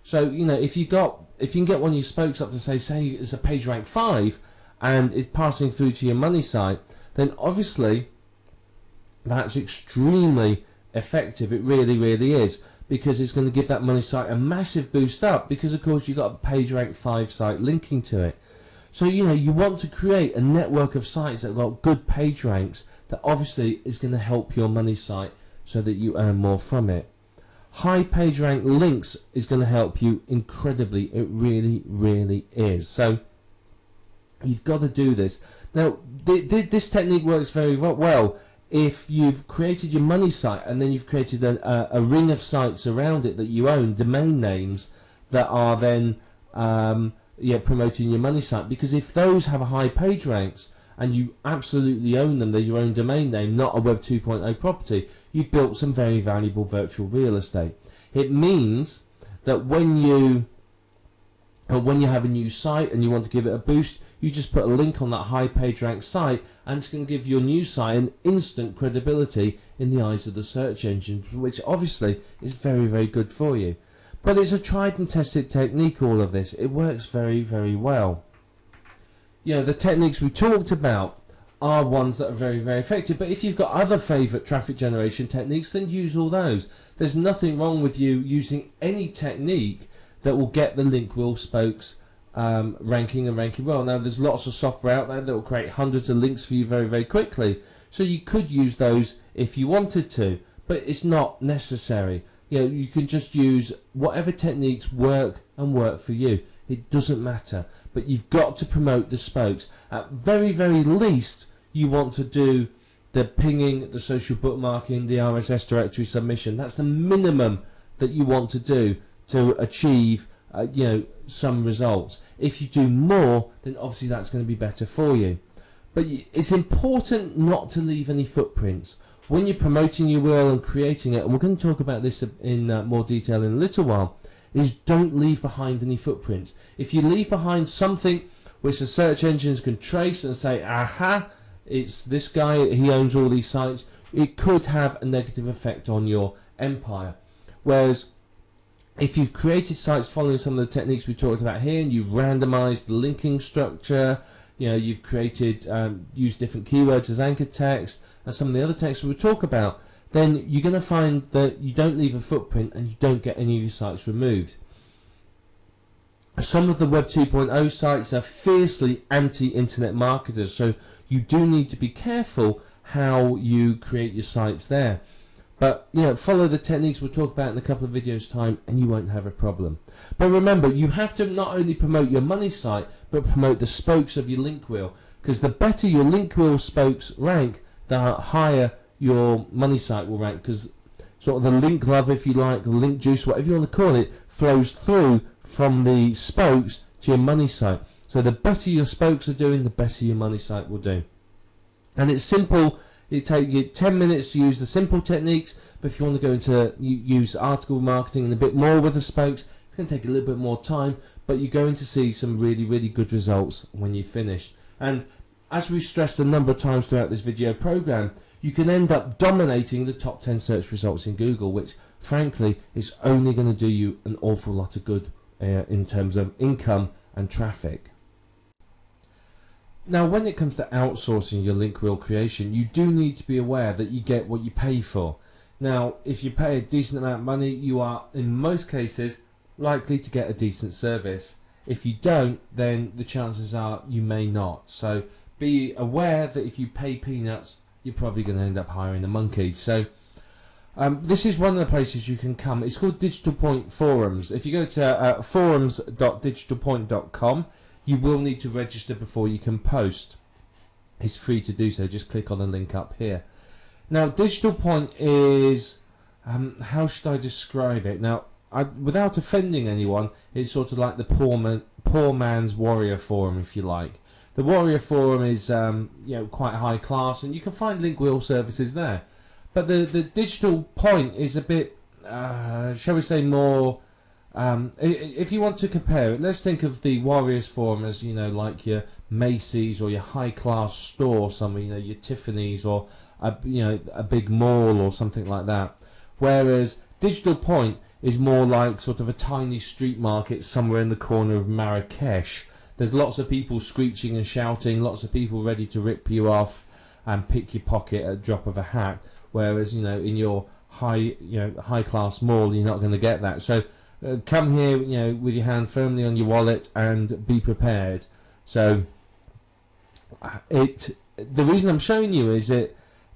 So if you can get one of your spokes up to say it's a page rank 5 and it's passing through to your money site, then obviously that's extremely effective. It really, really is, because it's going to give that money site a massive boost up, because of course you've got a page rank 5 site linking to it. So you want to create a network of sites that have got good page ranks that obviously is going to help your money site so that you earn more from it. High page rank links is going to help you incredibly. It really, really is. So you've got to do this. Now, this technique works very well if you've created your money site and then you've created a ring of sites around it that you own, domain names that are then promoting your money site. Because if those have a high page ranks and you absolutely own them, they're your own domain name, not a Web 2.0 property, you've built some very valuable virtual real estate. It means that when you have a new site and you want to give it a boost, you just put a link on that high page rank site, and it's going to give your new site an instant credibility in the eyes of the search engines, which obviously is very, very good for you. But it's a tried and tested technique, all of this. It works very, very well. The techniques we talked about are ones that are very, very effective. But if you've got other favourite traffic generation techniques, then use all those. There's nothing wrong with you using any technique that will get the link wheel spokes ranking well. Now, there's lots of software out there that will create hundreds of links for you very, very quickly. So you could use those if you wanted to, but it's not necessary. You can just use whatever techniques work for you. It doesn't matter. But you've got to promote the spokes. At very, very least, you want to do the pinging, the social bookmarking, the RSS directory submission. That's the minimum that you want to do to achieve some results. If you do more, then obviously that's going to be better for you. But it's important not to leave any footprints when you're promoting your wheel and creating it. And we're going to talk about this in more detail in a little while. Is don't leave behind any footprints. If you leave behind something which the search engines can trace and say, aha, it's this guy, he owns all these sites, it could have a negative effect on your empire. Whereas if you've created sites following some of the techniques we talked about here, and you've randomized the linking structure, you've created, used different keywords as anchor text, and some of the other texts we'll talk about, then you're going to find that you don't leave a footprint and you don't get any of your sites removed. Some of the Web 2.0 sites are fiercely anti-internet marketers, so you do need to be careful how you create your sites there. But follow the techniques we'll talk about in a couple of videos time and you won't have a problem. But remember, you have to not only promote your money site, but promote the spokes of your link wheel, because the better your link wheel spokes rank, the higher your money site will rank, because sort of the link love, if you like, the link juice, whatever you want to call it, flows through from the spokes to your money site. So the better your spokes are doing, the better your money site will do. And it's simple. It takes you 10 minutes to use the simple techniques, but if you want to go into use article marketing and a bit more with the spokes, it's going to take a little bit more time, but you're going to see some really, really good results when you finish. And as we've stressed a number of times throughout this video program, you can end up dominating the top 10 search results in Google, which frankly is only going to do you an awful lot of good in terms of income and traffic. Now, when it comes to outsourcing your link wheel creation, you do need to be aware that you get what you pay for. Now, if you pay a decent amount of money, you are in most cases likely to get a decent service. If you don't, then the chances are you may not. So be aware that if you pay peanuts, you're probably going to end up hiring a monkey. So this is one of the places you can come. It's called Digital Point Forums. If you go to forums.digitalpoint.com, you will need to register before you can post. It's free to do so. Just click on the link up here. Now, Digital Point is, how should I describe it? Now, without offending anyone, it's sort of like the poor man's warrior forum, if you like. The warrior forum is quite high class, and you can find link wheel services there. But the Digital Point is a bit, shall we say, more. If you want to compare it, let's think of the Warriors Forum as, like your Macy's or your high-class store somewhere, your Tiffany's or a big mall or something like that. Whereas Digital Point is more like sort of a tiny street market somewhere in the corner of Marrakesh. There's lots of people screeching and shouting, lots of people ready to rip you off and pick your pocket at a drop of a hat. Whereas, in your high-class mall, you're not going to get that. So come here, with your hand firmly on your wallet and be prepared. So the reason I'm showing you is that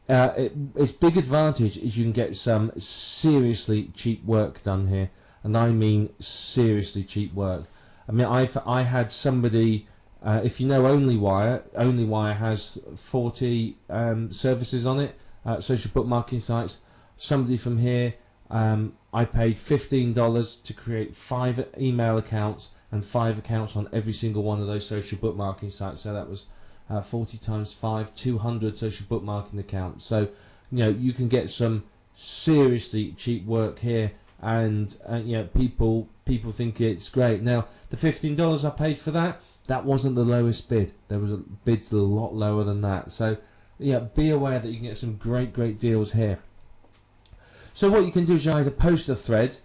its big advantage is you can get some seriously cheap work done here, and I mean seriously cheap work. I mean, I had somebody, if you know OnlyWire has 40 services on it, social bookmarking sites. Somebody from here, I paid $15 to create 5 email accounts and 5 accounts on every single one of those social bookmarking sites. So that was 40 times 5, 200 social bookmarking accounts. So you can get some seriously cheap work here, and people think it's great. Now, the $15 I paid for that wasn't the lowest bid. There was bids a lot lower than that. So be aware that you can get some great deals here. So what you can do is you either post a thread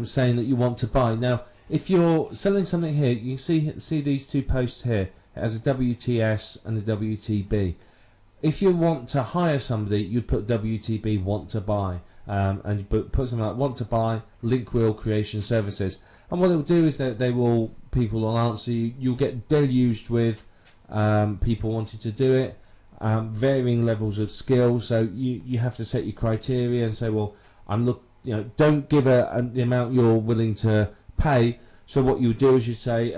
saying that you want to buy. Now, if you're selling something here, you can see these two posts here. It has a WTS and a WTB. If you want to hire somebody, you'd put WTB want to buy, and you put something like want to buy link wheel creation services. And what it will do is that people will answer you. You'll get deluged with people wanting to do it, varying levels of skill. So you have to set your criteria and say, well, don't give the amount you're willing to pay. So what you do is you say,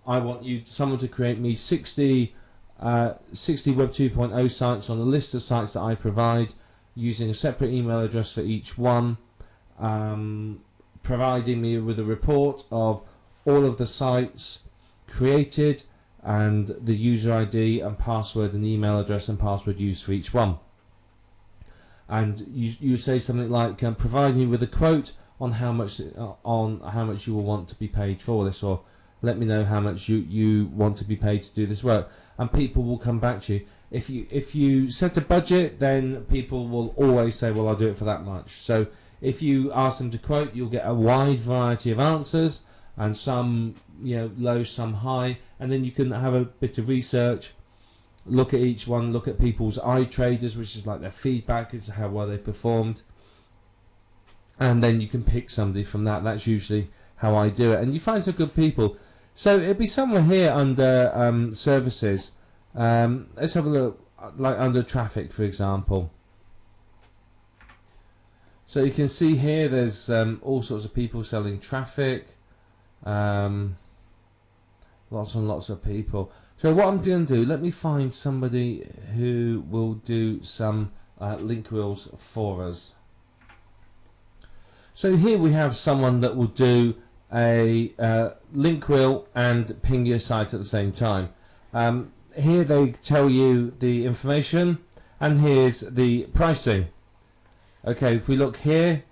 I want someone to create me 60 Web 2.0 sites on a list of sites that I provide, using a separate email address for each one, providing me with a report of all of the sites created and the user ID and password and email address and password used for each one. And you say something like, provide me with a quote on how much you will want to be paid for this, or let me know how much you want to be paid to do this work, and people will come back to you. If you set a budget, then people will always say, well, I'll do it for that much. So if you ask them to quote, you'll get a wide variety of answers, and some low, some high, and then you can have a bit of research, look at each one, look at people's iTraders, which is like their feedback as to how well they performed, and then you can pick somebody from that. That's usually how I do it, and you find some good people. So it'll be somewhere here under services. Let's have a look, like under traffic, for example. So you can see here there's all sorts of people selling traffic, lots and lots of people. So what I'm going to do, let me find somebody who will do some link wheels for us. So here we have someone that will do a link wheel and ping your site at the same time. Here they tell you the information, and here's the pricing. Okay, if we look here,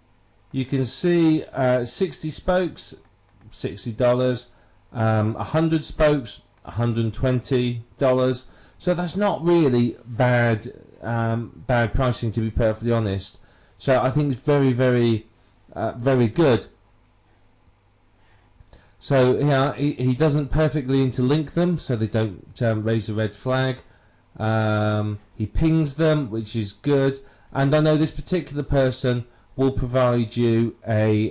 you can see 60 spokes, $60, 100 spokes, $120. So that's not really bad bad pricing, to be perfectly honest. So I think it's very, very, very good. So yeah, he doesn't perfectly interlink them, so they don't raise a red flag. He pings them, which is good. And I know this particular person will provide you a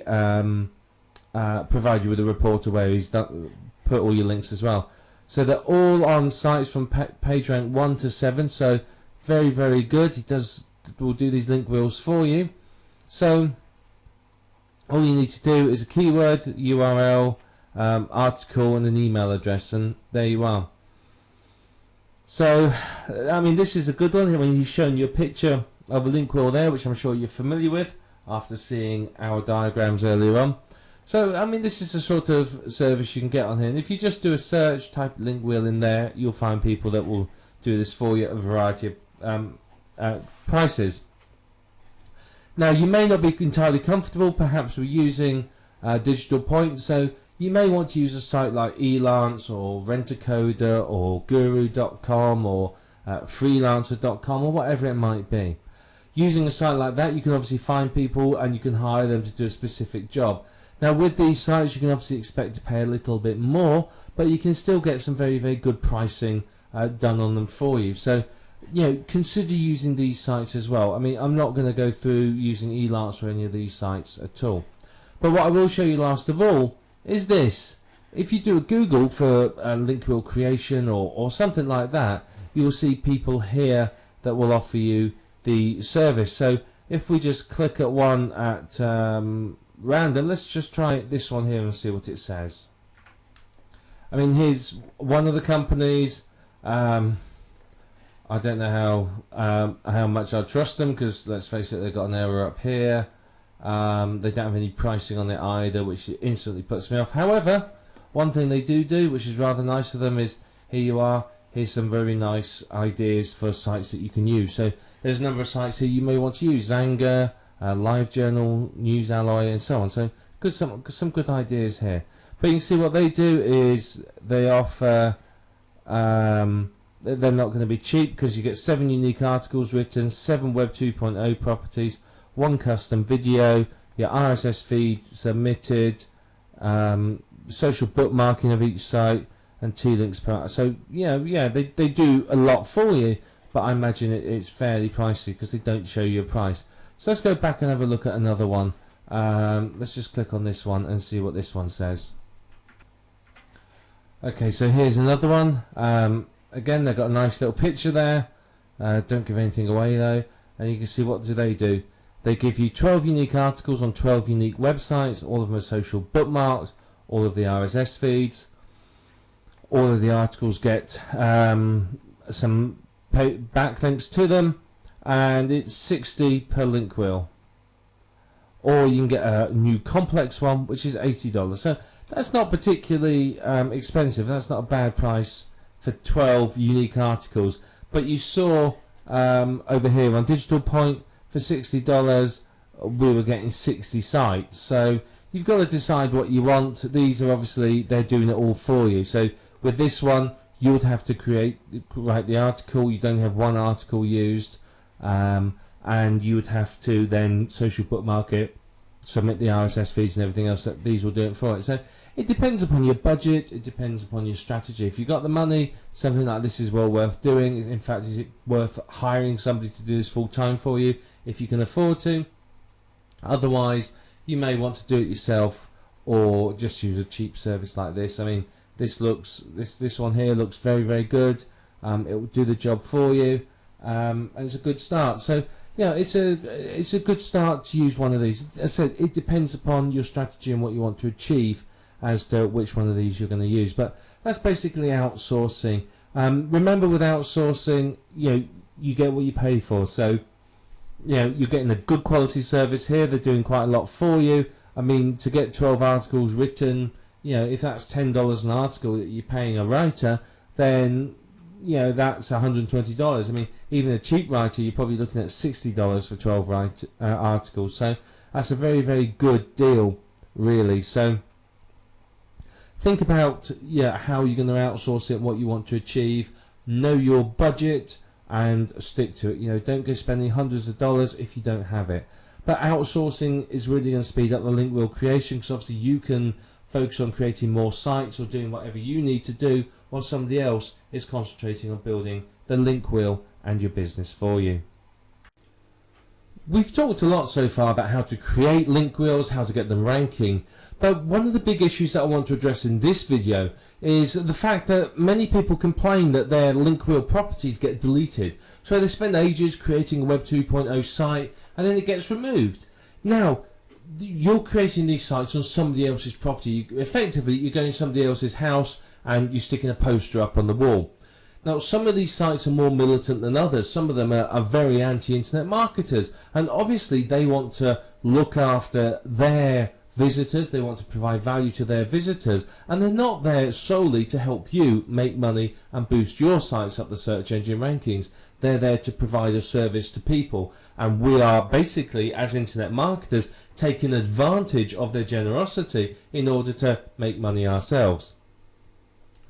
with a reporter where he's put all your links as well. So they're all on sites from page rank 1 to 7. So very, very good. He will do these link wheels for you. So all you need to do is a keyword, URL, article, and an email address, and there you are. So I mean, this is a good one. I mean, he's shown you a picture of a link wheel there, which I'm sure you're familiar with after seeing our diagrams earlier on. So I mean, this is the sort of service you can get on here, and if you just do a search, type link wheel in there, you'll find people that will do this for you at a variety of prices. Now, you may not be entirely comfortable perhaps with using digital points, so you may want to use a site like Elance or Rent-A-Coder or Guru.com or Freelancer.com or whatever it might be. Using a site like that, you can obviously find people and you can hire them to do a specific job. Now, with these sites, you can obviously expect to pay a little bit more, but you can still get some very, very good pricing done on them for you. So, you know, consider using these sites as well. I mean, I'm not going to go through using Elance or any of these sites at all. But what I will show you last of all is this. If you do a Google for link wheel creation or something like that, you'll see people here that will offer you the service. So if we just click at one at random, let's just try this one here and see what it says. I mean, here's one of the companies. I don't know how much I trust them, because let's face it, they've got an error up here. They don't have any pricing on it either, which instantly puts me off. However, one thing they do, which is rather nice of them, is here you are. Here's some very nice ideas for sites that you can use. So there's a number of sites here you may want to use: Zanga, LiveJournal, News Alloy, and so on. So some good ideas here. But you can see what they do is they offer. They're not going to be cheap, because you get 7 unique articles written, 7 Web 2.0 properties, 1 custom video, your RSS feed submitted, social bookmarking of each site, and 2 links per. So yeah, they do a lot for you, but I imagine it's fairly pricey because they don't show you a price. So let's go back and have a look at another one. Let's just click on this one and see what this one says. Okay, so here's another one. Again, they've got a nice little picture there. Don't give anything away though. And you can see, what do? They give you 12 unique articles on 12 unique websites. All of them are social bookmarks. All of the RSS feeds. All of the articles get some backlinks to them. And it's 60 per link wheel. Or you can get a new complex one, which is $80. So that's not particularly expensive. That's not a bad price for 12 unique articles. But you saw over here on Digital Point, for $60 we were getting 60 sites. So you've got to decide what you want. These are obviously, they're doing it all for you. So with this one, you would have to write the article. You don't have one article used, and you would have to then social bookmark it, submit the RSS feeds and everything else. That these will do it for it. So it depends upon your budget, it depends upon your strategy. If you've got the money, something like this is well worth doing. In fact, is it worth hiring somebody to do this full time for you if you can afford to? Otherwise, you may want to do it yourself or just use a cheap service like this. I mean, this one here looks very, very good. It will do the job for you, and it's a good start. So yeah, it's a good start to use one of these. As I said, it depends upon your strategy and what you want to achieve as to which one of these you're going to use. But that's basically outsourcing. Remember, with outsourcing, you get what you pay for. So you're getting a good quality service here. They're doing quite a lot for you. I mean, to get 12 articles written, if that's $10 an article that you're paying a writer, then that's $120. I mean, even a cheap writer, you're probably looking at $60 for 12 articles. So that's a very, very good deal, really. So think about how you're going to outsource it, what you want to achieve. Know your budget. and stick to it. You know, don't go spending hundreds of dollars if you don't have it. But outsourcing is really going to speed up the link wheel creation, because obviously you can focus on creating more sites or doing whatever you need to do, while somebody else is concentrating on building the link wheel and your business for you. We've talked a lot so far about how to create link wheels, how to get them ranking, but one of the big issues that I want to address in this video is the fact that many people complain that their link wheel properties get deleted. So they spend ages creating a Web 2.0 site and then it gets removed. Now, you're creating these sites on somebody else's property. Effectively, you're going to somebody else's house and you're sticking a poster up on the wall. Now, some of these sites are more militant than others. Some of them are very anti-internet marketers, and obviously they want to look after their visitors, they want to provide value to their visitors, and they're not there solely to help you make money and boost your sites up the search engine rankings. They're there to provide a service to people, and we are basically, as internet marketers, taking advantage of their generosity in order to make money ourselves.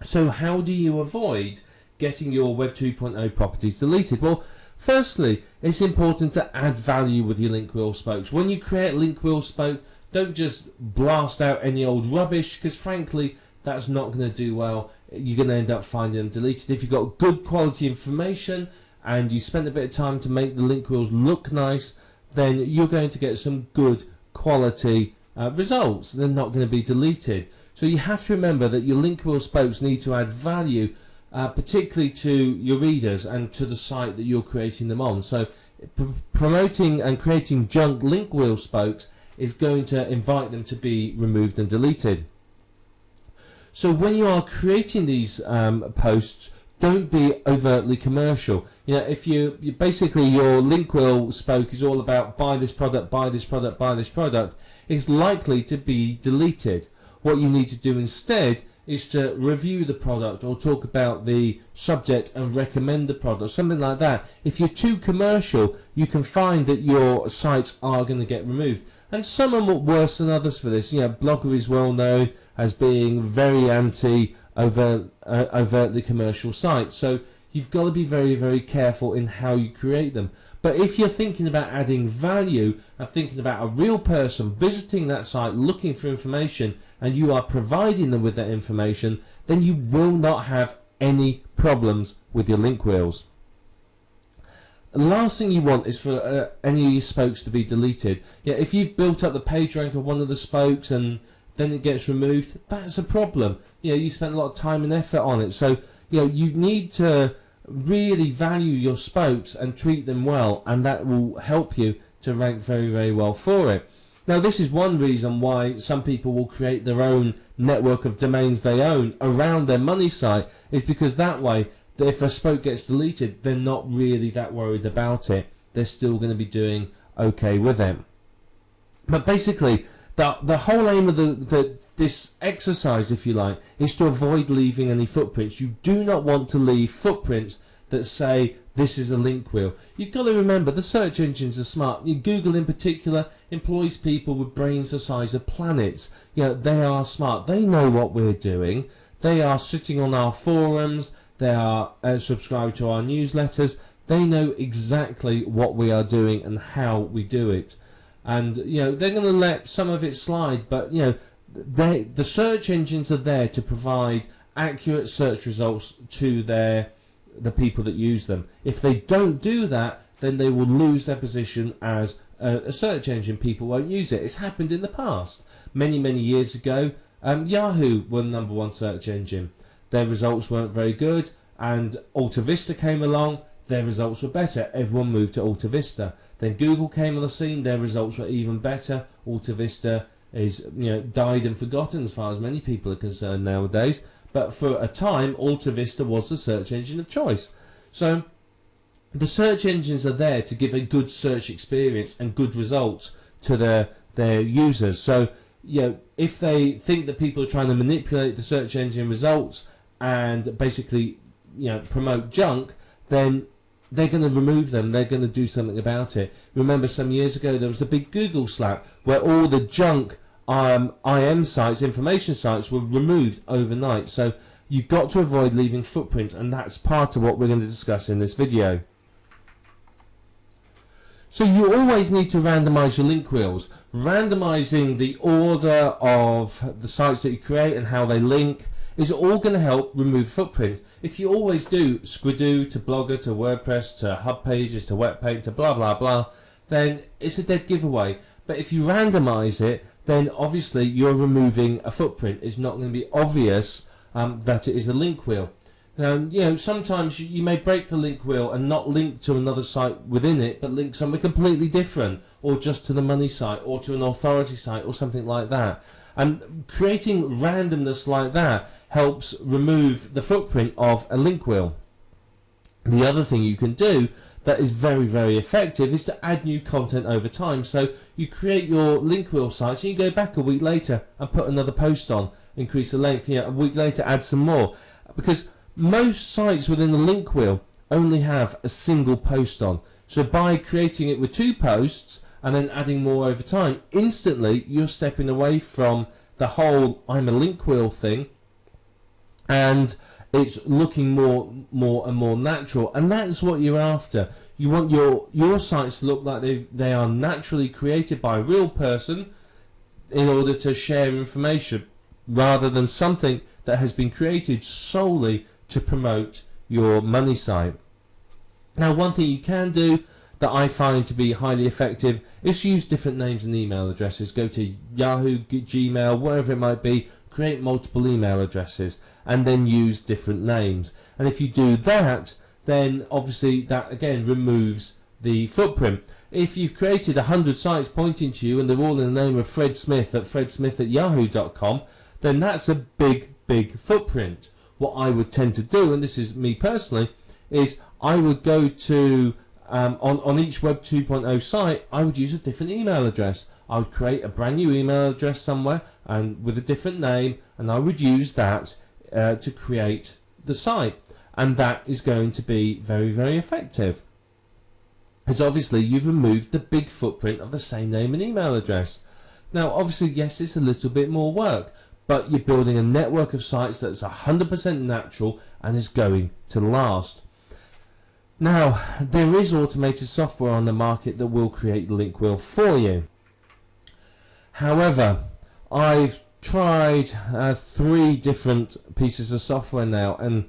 So how do you avoid getting your Web 2.0 properties deleted? Well, firstly, it's important to add value with your link wheel spokes. When you create link wheel spoke, don't just blast out any old rubbish, because frankly that's not going to do well. You're going to end up finding them deleted. If you've got good quality information and you spend a bit of time to make the link wheels look nice, then you're going to get some good quality results. They're not going to be deleted. So you have to remember that your link wheel spokes need to add value, particularly to your readers and to the site that you're creating them on. So promoting and creating junk link wheel spokes is going to invite them to be removed and deleted. So when you are creating these posts, don't be overtly commercial. You know, if you basically your link wheel spoke is all about buy this product, buy this product, buy this product, it's likely to be deleted. What you need to do instead is to review the product or talk about the subject and recommend the product, something like that. If you're too commercial, you can find that your sites are going to get removed. And some are worse than others for this. You know, Blogger is well known as being very overtly commercial sites. So you've got to be very, very careful in how you create them. But if you're thinking about adding value and thinking about a real person visiting that site looking for information, and you are providing them with that information, then you will not have any problems with your link wheels. The last thing you want is for any of your spokes to be deleted. Yeah, if you've built up the page rank of one of the spokes and then it gets removed, that's a problem. You know, you spent a lot of time and effort on it. So, you know, you need to really value your spokes and treat them well, and that will help you to rank very, very well for it. Now, this is one reason why some people will create their own network of domains they own around their money site, is because that way, if a spoke gets deleted, they're not really that worried about it. They're still going to be doing okay with it. But basically, the whole aim of this exercise, if you like, is to avoid leaving any footprints. You do not want to leave footprints that say this is a link wheel. You've got to remember the search engines are smart. Google in particular employs people with brains the size of planets. You know, they are smart. They know what we're doing. They are sitting on our forums. They are subscribed to our newsletters. They know exactly what we are doing and how we do it. And, you know, they're going to let some of it slide, but, you know, the search engines are there to provide accurate search results to the people that use them. If they don't do that, then they will lose their position as a search engine. People won't use it. It's happened in the past. Many, many years ago, Yahoo were the #1 search engine. Their results weren't very good, and Alta Vista came along. Their results were better. Everyone moved to Alta Vista. Then Google came on the scene. Their results were even better. Alta Vista is, you know, died and forgotten as far as many people are concerned nowadays. But for a time, Alta Vista was the search engine of choice. So the search engines are there to give a good search experience and good results to their users. So, you know, if they think that people are trying to manipulate the search engine results and basically, you know, promote junk, then they're going to remove them. They're going to do something about it. Remember, some years ago there was the big Google slap where all the junk IM sites, information sites, were removed overnight. So You've got to avoid leaving footprints, and that's part of what we're going to discuss in this video. So you always need to randomize your link wheels. Randomizing the order of the sites that you create and how they link is all going to help remove footprints. If you always do Squidoo to Blogger to WordPress to Hub Pages to Webpaint to blah blah blah, then it's a dead giveaway. But if you randomize it, then obviously you're removing a footprint. It's not going to be obvious that it is a link wheel. Sometimes you may break the link wheel and not link to another site within it, but link somewhere completely different, or just to the money site, or to an authority site, or something like that. And creating randomness like that helps remove the footprint of a link wheel. The other thing you can do that is very, very effective is to add new content over time. So you create your link wheel sites and you go back a week later and put another post on, increase the length, a week later add some more. Because most sites within the link wheel only have a single post on. So by creating it with 2 posts and then adding more over time, instantly you're stepping away from the whole I'm a link wheel thing, and it's looking more and more natural, and that's what you're after. You want your sites to look like they are naturally created by a real person in order to share information, rather than something that has been created solely to promote your money site. Now, one thing you can do that I find to be highly effective is use different names and email addresses. Go to Yahoo, Gmail, wherever it might be, create multiple email addresses and then use different names. And if you do that, then obviously that again removes the footprint. If you've created 100 sites pointing to you and they're all in the name of Fred Smith at fredsmith@yahoo.com, then that's a big footprint. What I would tend to do, and this is me personally, is I would go to on each Web 2.0 site, I would use a different email address. I would create a brand new email address somewhere and with a different name, and I would use that to create the site, and that is going to be very, very effective, because obviously you've removed the big footprint of the same name and email address. Now obviously, yes, it's a little bit more work, but you're building a network of sites that's 100% natural and is going to last. Now, there is automated software on the market that will create the link wheel for you. However, I've tried 3 different pieces of software now, and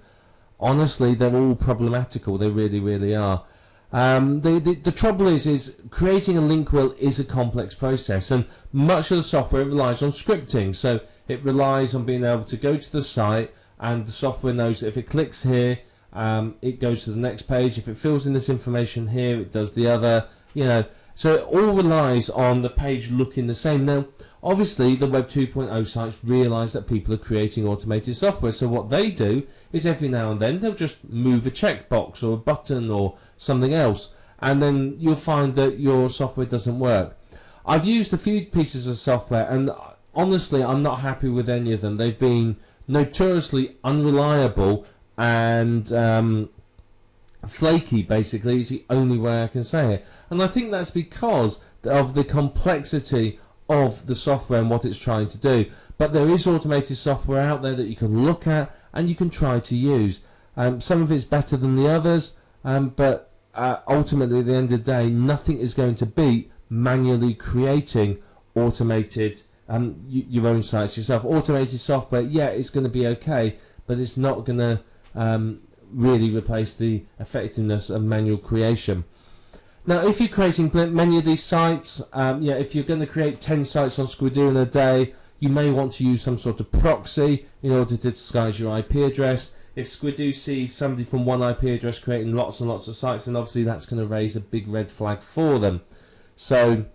honestly, they're all problematical. They really, really are. The trouble is creating a link wheel is a complex process, and much of the software relies on scripting. So it relies on being able to go to the site, and the software knows that if it clicks here, it goes to the next page. If it fills in this information here, it does the other. So it all relies on the page looking the same. Now, obviously, the Web 2.0 sites realize that people are creating automated software. So what they do is every now and then they'll just move a checkbox or a button or something else, and then you'll find that your software doesn't work. I've used a few pieces of software, and honestly, I'm not happy with any of them. They've been notoriously unreliable and flaky, basically, is the only way I can say it. And I think that's because of the complexity of the software and what it's trying to do. But there is automated software out there that you can look at and you can try to use. Some of it's better than the others, but ultimately, at the end of the day, nothing is going to beat manually creating automated your own sites yourself. Automated software, yeah, it's going to be okay, but it's not going to really replace the effectiveness of manual creation. Now, if you're creating many of these sites, if you're going to create 10 sites on Squidoo in a day, you may want to use some sort of proxy in order to disguise your IP address. If Squidoo sees somebody from one IP address creating lots and lots of sites, then obviously that's going to raise a big red flag for them. So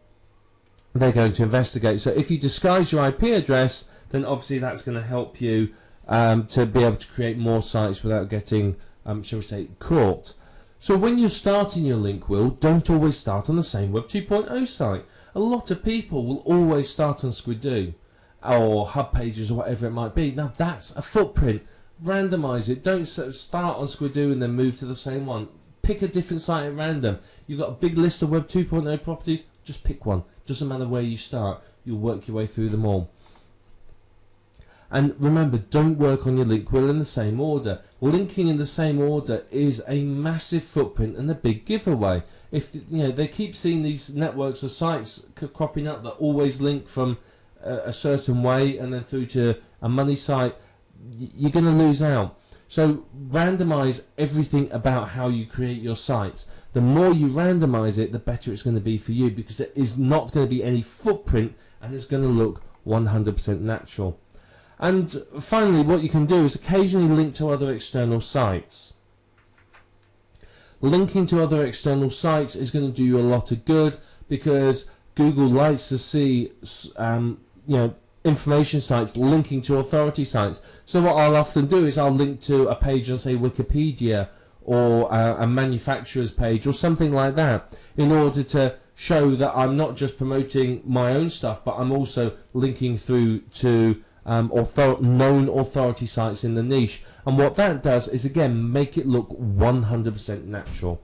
they're going to investigate. So if you disguise your IP address, then obviously that's going to help you to be able to create more sites without getting, shall we say, caught. So when you're starting your link wheel, don't always start on the same Web 2.0 site. A lot of people will always start on Squidoo or Hub Pages or whatever it might be. Now that's a footprint. Randomize it. Don't start on Squidoo and then move to the same one. Pick a different site at random. You've got a big list of Web 2.0 properties, just pick one. Doesn't matter where you start, you'll work your way through them all. And remember, don't work on your link wheel in the same order. Linking in the same order is a massive footprint and a big giveaway. If they keep seeing these networks of sites cropping up that always link from a certain way and then through to a money site, you're going to lose out. So randomize everything about how you create your sites. The more you randomize it, the better it's going to be for you, because there is not going to be any footprint and it's going to look 100% natural. And finally, what you can do is occasionally link to other external sites. Linking to other external sites is going to do you a lot of good, because Google likes to see information sites linking to authority sites. So what I'll often do is I'll link to a page on, say, Wikipedia, or a manufacturer's page or something like that, in order to show that I'm not just promoting my own stuff, but I'm also linking through to known authority sites in the niche. And what that does is, again, make it look 100% natural.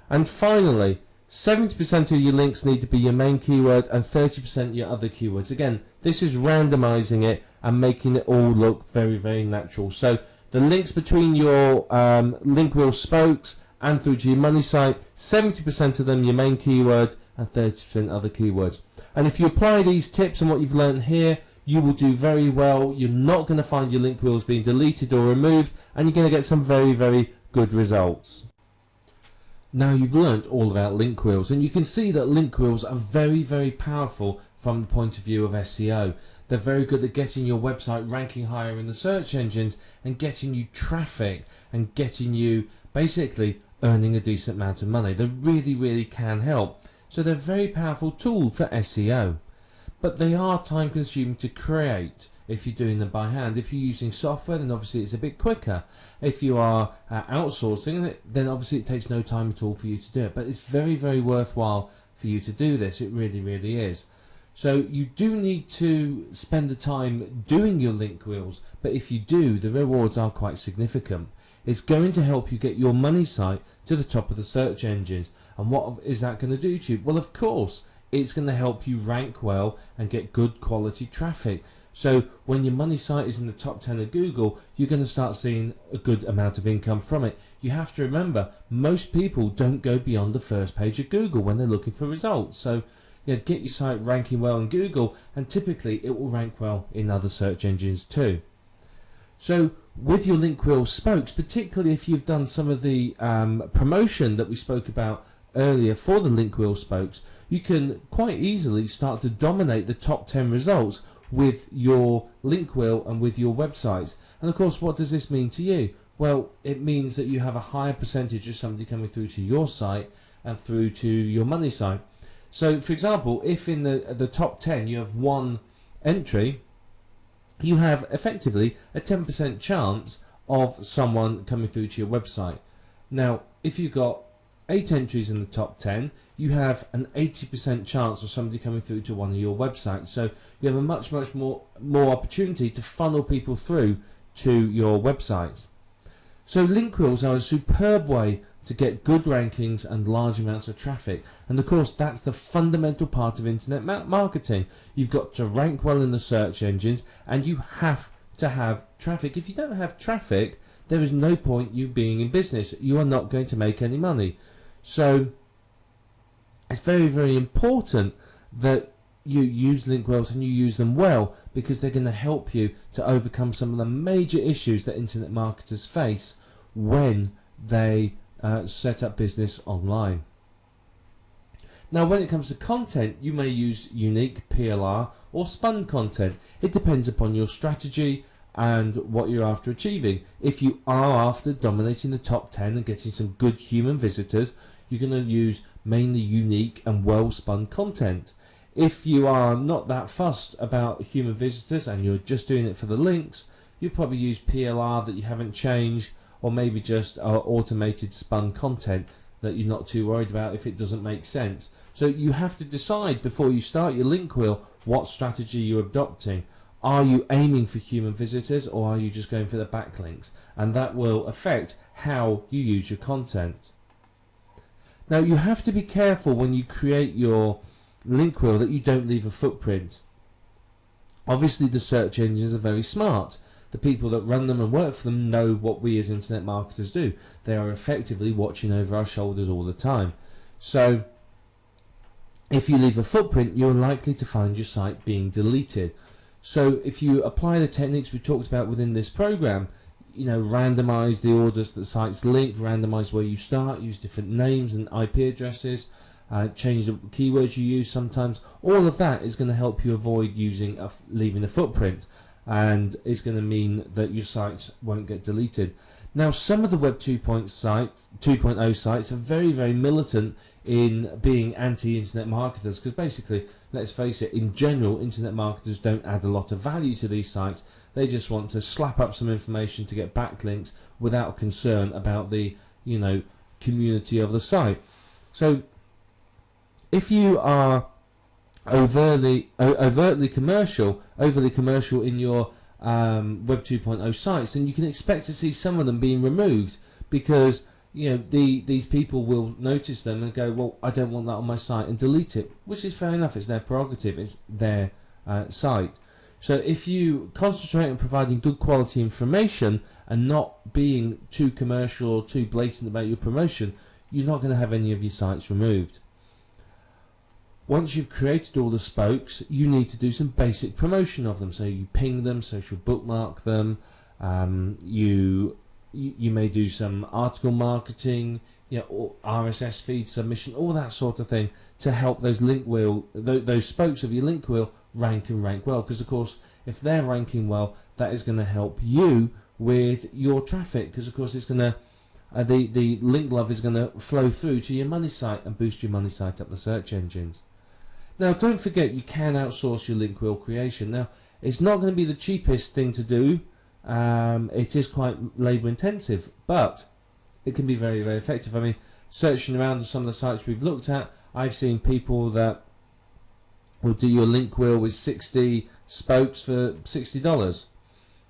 And finally, 70% of your links need to be your main keyword and 30% your other keywords. Again, this is randomizing it and making it all look very, very natural. So the links between your link wheel spokes and through to your money site, 70% of them your main keyword and 30% other keywords. And if you apply these tips and what you've learned here, you will do very well. You're not going to find your link wheels being deleted or removed, and you're going to get some very, very good results. Now you've learned all about link wheels, and you can see that link wheels are very, very powerful from the point of view of SEO. They're very good at getting your website ranking higher in the search engines and getting you traffic and getting you basically earning a decent amount of money. They really, really can help. So they're a very powerful tool for SEO. But they are time consuming to create if you're doing them by hand. If you're using software, then obviously it's a bit quicker. If you are outsourcing it, then obviously it takes no time at all for you to do it. But it's very, very worthwhile for you to do this. It really, really is. So you do need to spend the time doing your link wheels, but if you do, the rewards are quite significant. It's going to help you get your money site to the top of the search engines. And what is that going to do to you? Well, of course, it's going to help you rank well and get good quality traffic. So when your money site is in the top 10 of Google, you're going to start seeing a good amount of income from it. You have to remember, most people don't go beyond the first page of Google when they're looking for results. So get your site ranking well in Google, and typically it will rank well in other search engines too. So with your link wheel spokes, particularly if you've done some of the promotion that we spoke about earlier for the link wheel spokes, you can quite easily start to dominate the top 10 results with your link wheel and with your websites. And of course, what does this mean to you? Well, it means that you have a higher percentage of somebody coming through to your site and through to your money site. So for example, if in the top 10 you have one entry, you have effectively a 10% chance of someone coming through to your website. Now, if you've got 8 entries in the top 10, you have an 80% chance of somebody coming through to one of your websites. So you have a much more opportunity to funnel people through to your websites. So link wheels are a superb way to get good rankings and large amounts of traffic. And of course, that's the fundamental part of internet marketing. You've got to rank well in the search engines, and you have to have traffic. If you don't have traffic, there is no point you being in business. You are not going to make any money. So it's very, very important that you use link wheels and you use them well, because they're going to help you to overcome some of the major issues that internet marketers face when they set up business online. Now, when it comes to content, you may use unique PLR or spun content. It depends upon your strategy and what you're after achieving. If you are after dominating the top 10 and getting some good human visitors, you're going to use mainly unique and well spun content. If you are not that fussed about human visitors and you're just doing it for the links, you probably use PLR that you haven't changed, or maybe just automated spun content that you're not too worried about if it doesn't make sense. So you have to decide before you start your link wheel what strategy you're adopting. Are you aiming for human visitors, or are you just going for the backlinks? And that will affect how you use your content. Now, you have to be careful when you create your link wheel that you don't leave a footprint. Obviously the search engines are very smart. The people that run them and work for them know what we as internet marketers do. They are effectively watching over our shoulders all the time. So if you leave a footprint, you're likely to find your site being deleted. So if you apply the techniques we talked about within this program, randomize the orders that sites link, randomize where you start, use different names and IP addresses, change the keywords you use sometimes, all of that is going to help you avoid leaving a footprint, and it's going to mean that your sites won't get deleted. Now, some of the Web 2.0 sites are very, very militant in being anti-internet marketers, because basically, let's face it, in general, internet marketers don't add a lot of value to these sites. They just want to slap up some information to get backlinks without concern about the community of the site. So if you are overtly commercial in your Web 2.0 sites, then you can expect to see some of them being removed, because these people will notice them and go, well, I don't want that on my site, and delete it, which is fair enough. It's their prerogative. It's their site. So if you concentrate on providing good quality information and not being too commercial or too blatant about your promotion, you're not going to have any of your sites removed. Once you've created all the spokes, you need to do some basic promotion of them. So you ping them, social bookmark them, you may do some article marketing, or RSS feed submission, all that sort of thing, to help those those spokes of your link wheel rank well. Because of course, if they're ranking well, that is going to help you with your traffic. Because of course, it's going to the link love is going to flow through to your money site and boost your money site up the search engines. Now, don't forget, you can outsource your link wheel creation. Now, it's not going to be the cheapest thing to do. It is quite labour intensive, but it can be very, very effective. I mean, searching around on some of the sites we've looked at, I've seen people that will do your link wheel with 60 spokes for $60.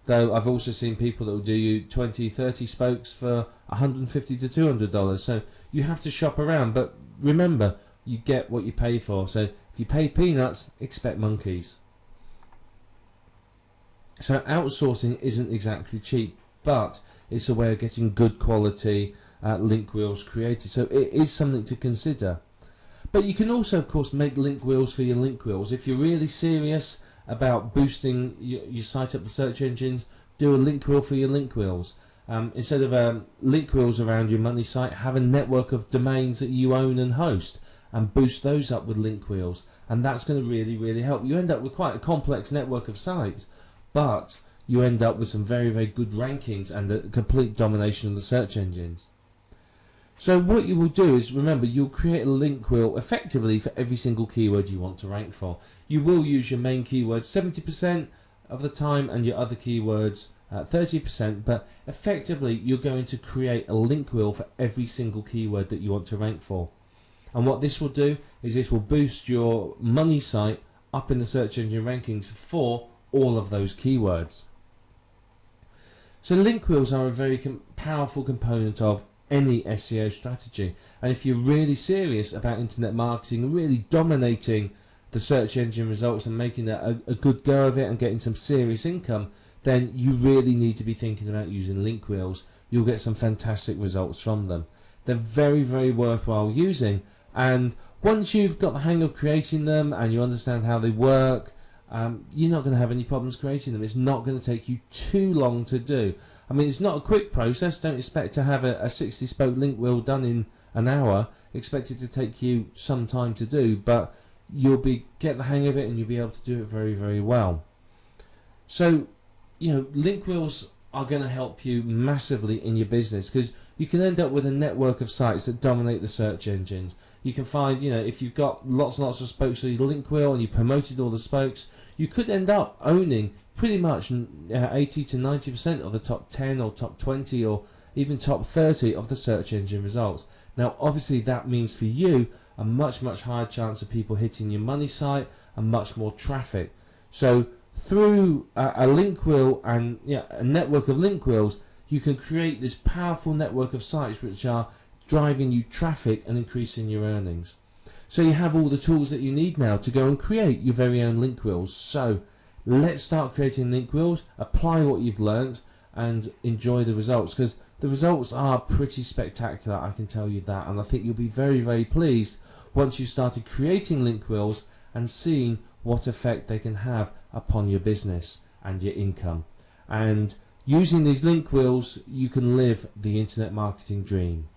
Though I've also seen people that will do you 20, 30 spokes for $150 to $200. So you have to shop around, but remember, you get what you pay for. So if you pay peanuts, expect monkeys. So outsourcing isn't exactly cheap, but it's a way of getting good quality link wheels created. So it is something to consider. But you can also, of course, make link wheels for your link wheels. If you're really serious about boosting your site up the search engines, do a link wheel for your link wheels. Instead of link wheels around your money site, have a network of domains that you own and host, and boost those up with link wheels. And that's going to really, really help. You end up with quite a complex network of sites, but you end up with some very, very good rankings and a complete domination of the search engines. So what you will do is, remember, you'll create a link wheel effectively for every single keyword you want to rank for. You will use your main keywords 70% of the time and your other keywords 30%, but effectively you're going to create a link wheel for every single keyword that you want to rank for. And what this will do is this will boost your money site up in the search engine rankings for all of those keywords. So link wheels are a very powerful component of any SEO strategy, and if you're really serious about internet marketing and really dominating the search engine results and making a good go of it and getting some serious income, then you really need to be thinking about using link wheels. You'll get some fantastic results from them. They're very, very worthwhile using, and once you've got the hang of creating them and you understand how they work, you're not going to have any problems creating them. It's not going to take you too long to do. I mean, it's not a quick process. Don't expect to have a 60 spoke link wheel done in an hour. Expect it to take you some time to do, but you'll get the hang of it and you'll be able to do it very, very well. So, link wheels are going to help you massively in your business, because you can end up with a network of sites that dominate the search engines. You can find, if you've got lots and lots of spokes on your link wheel and you promoted all the spokes, you could end up owning pretty much 80 to 90% of the top 10 or top 20 or even top 30 of the search engine results. Now, obviously, that means for you a much, much higher chance of people hitting your money site and much more traffic. So through a link wheel and a network of link wheels, you can create this powerful network of sites which are driving you traffic and increasing your earnings. So you have all the tools that you need now to go and create your very own link wheels. So let's start creating link wheels, apply what you've learned, and enjoy the results, because the results are pretty spectacular, I can tell you that. And I think you'll be very, very pleased once you started creating link wheels and seeing what effect they can have upon your business and your income. And using these link wheels, you can live the internet marketing dream.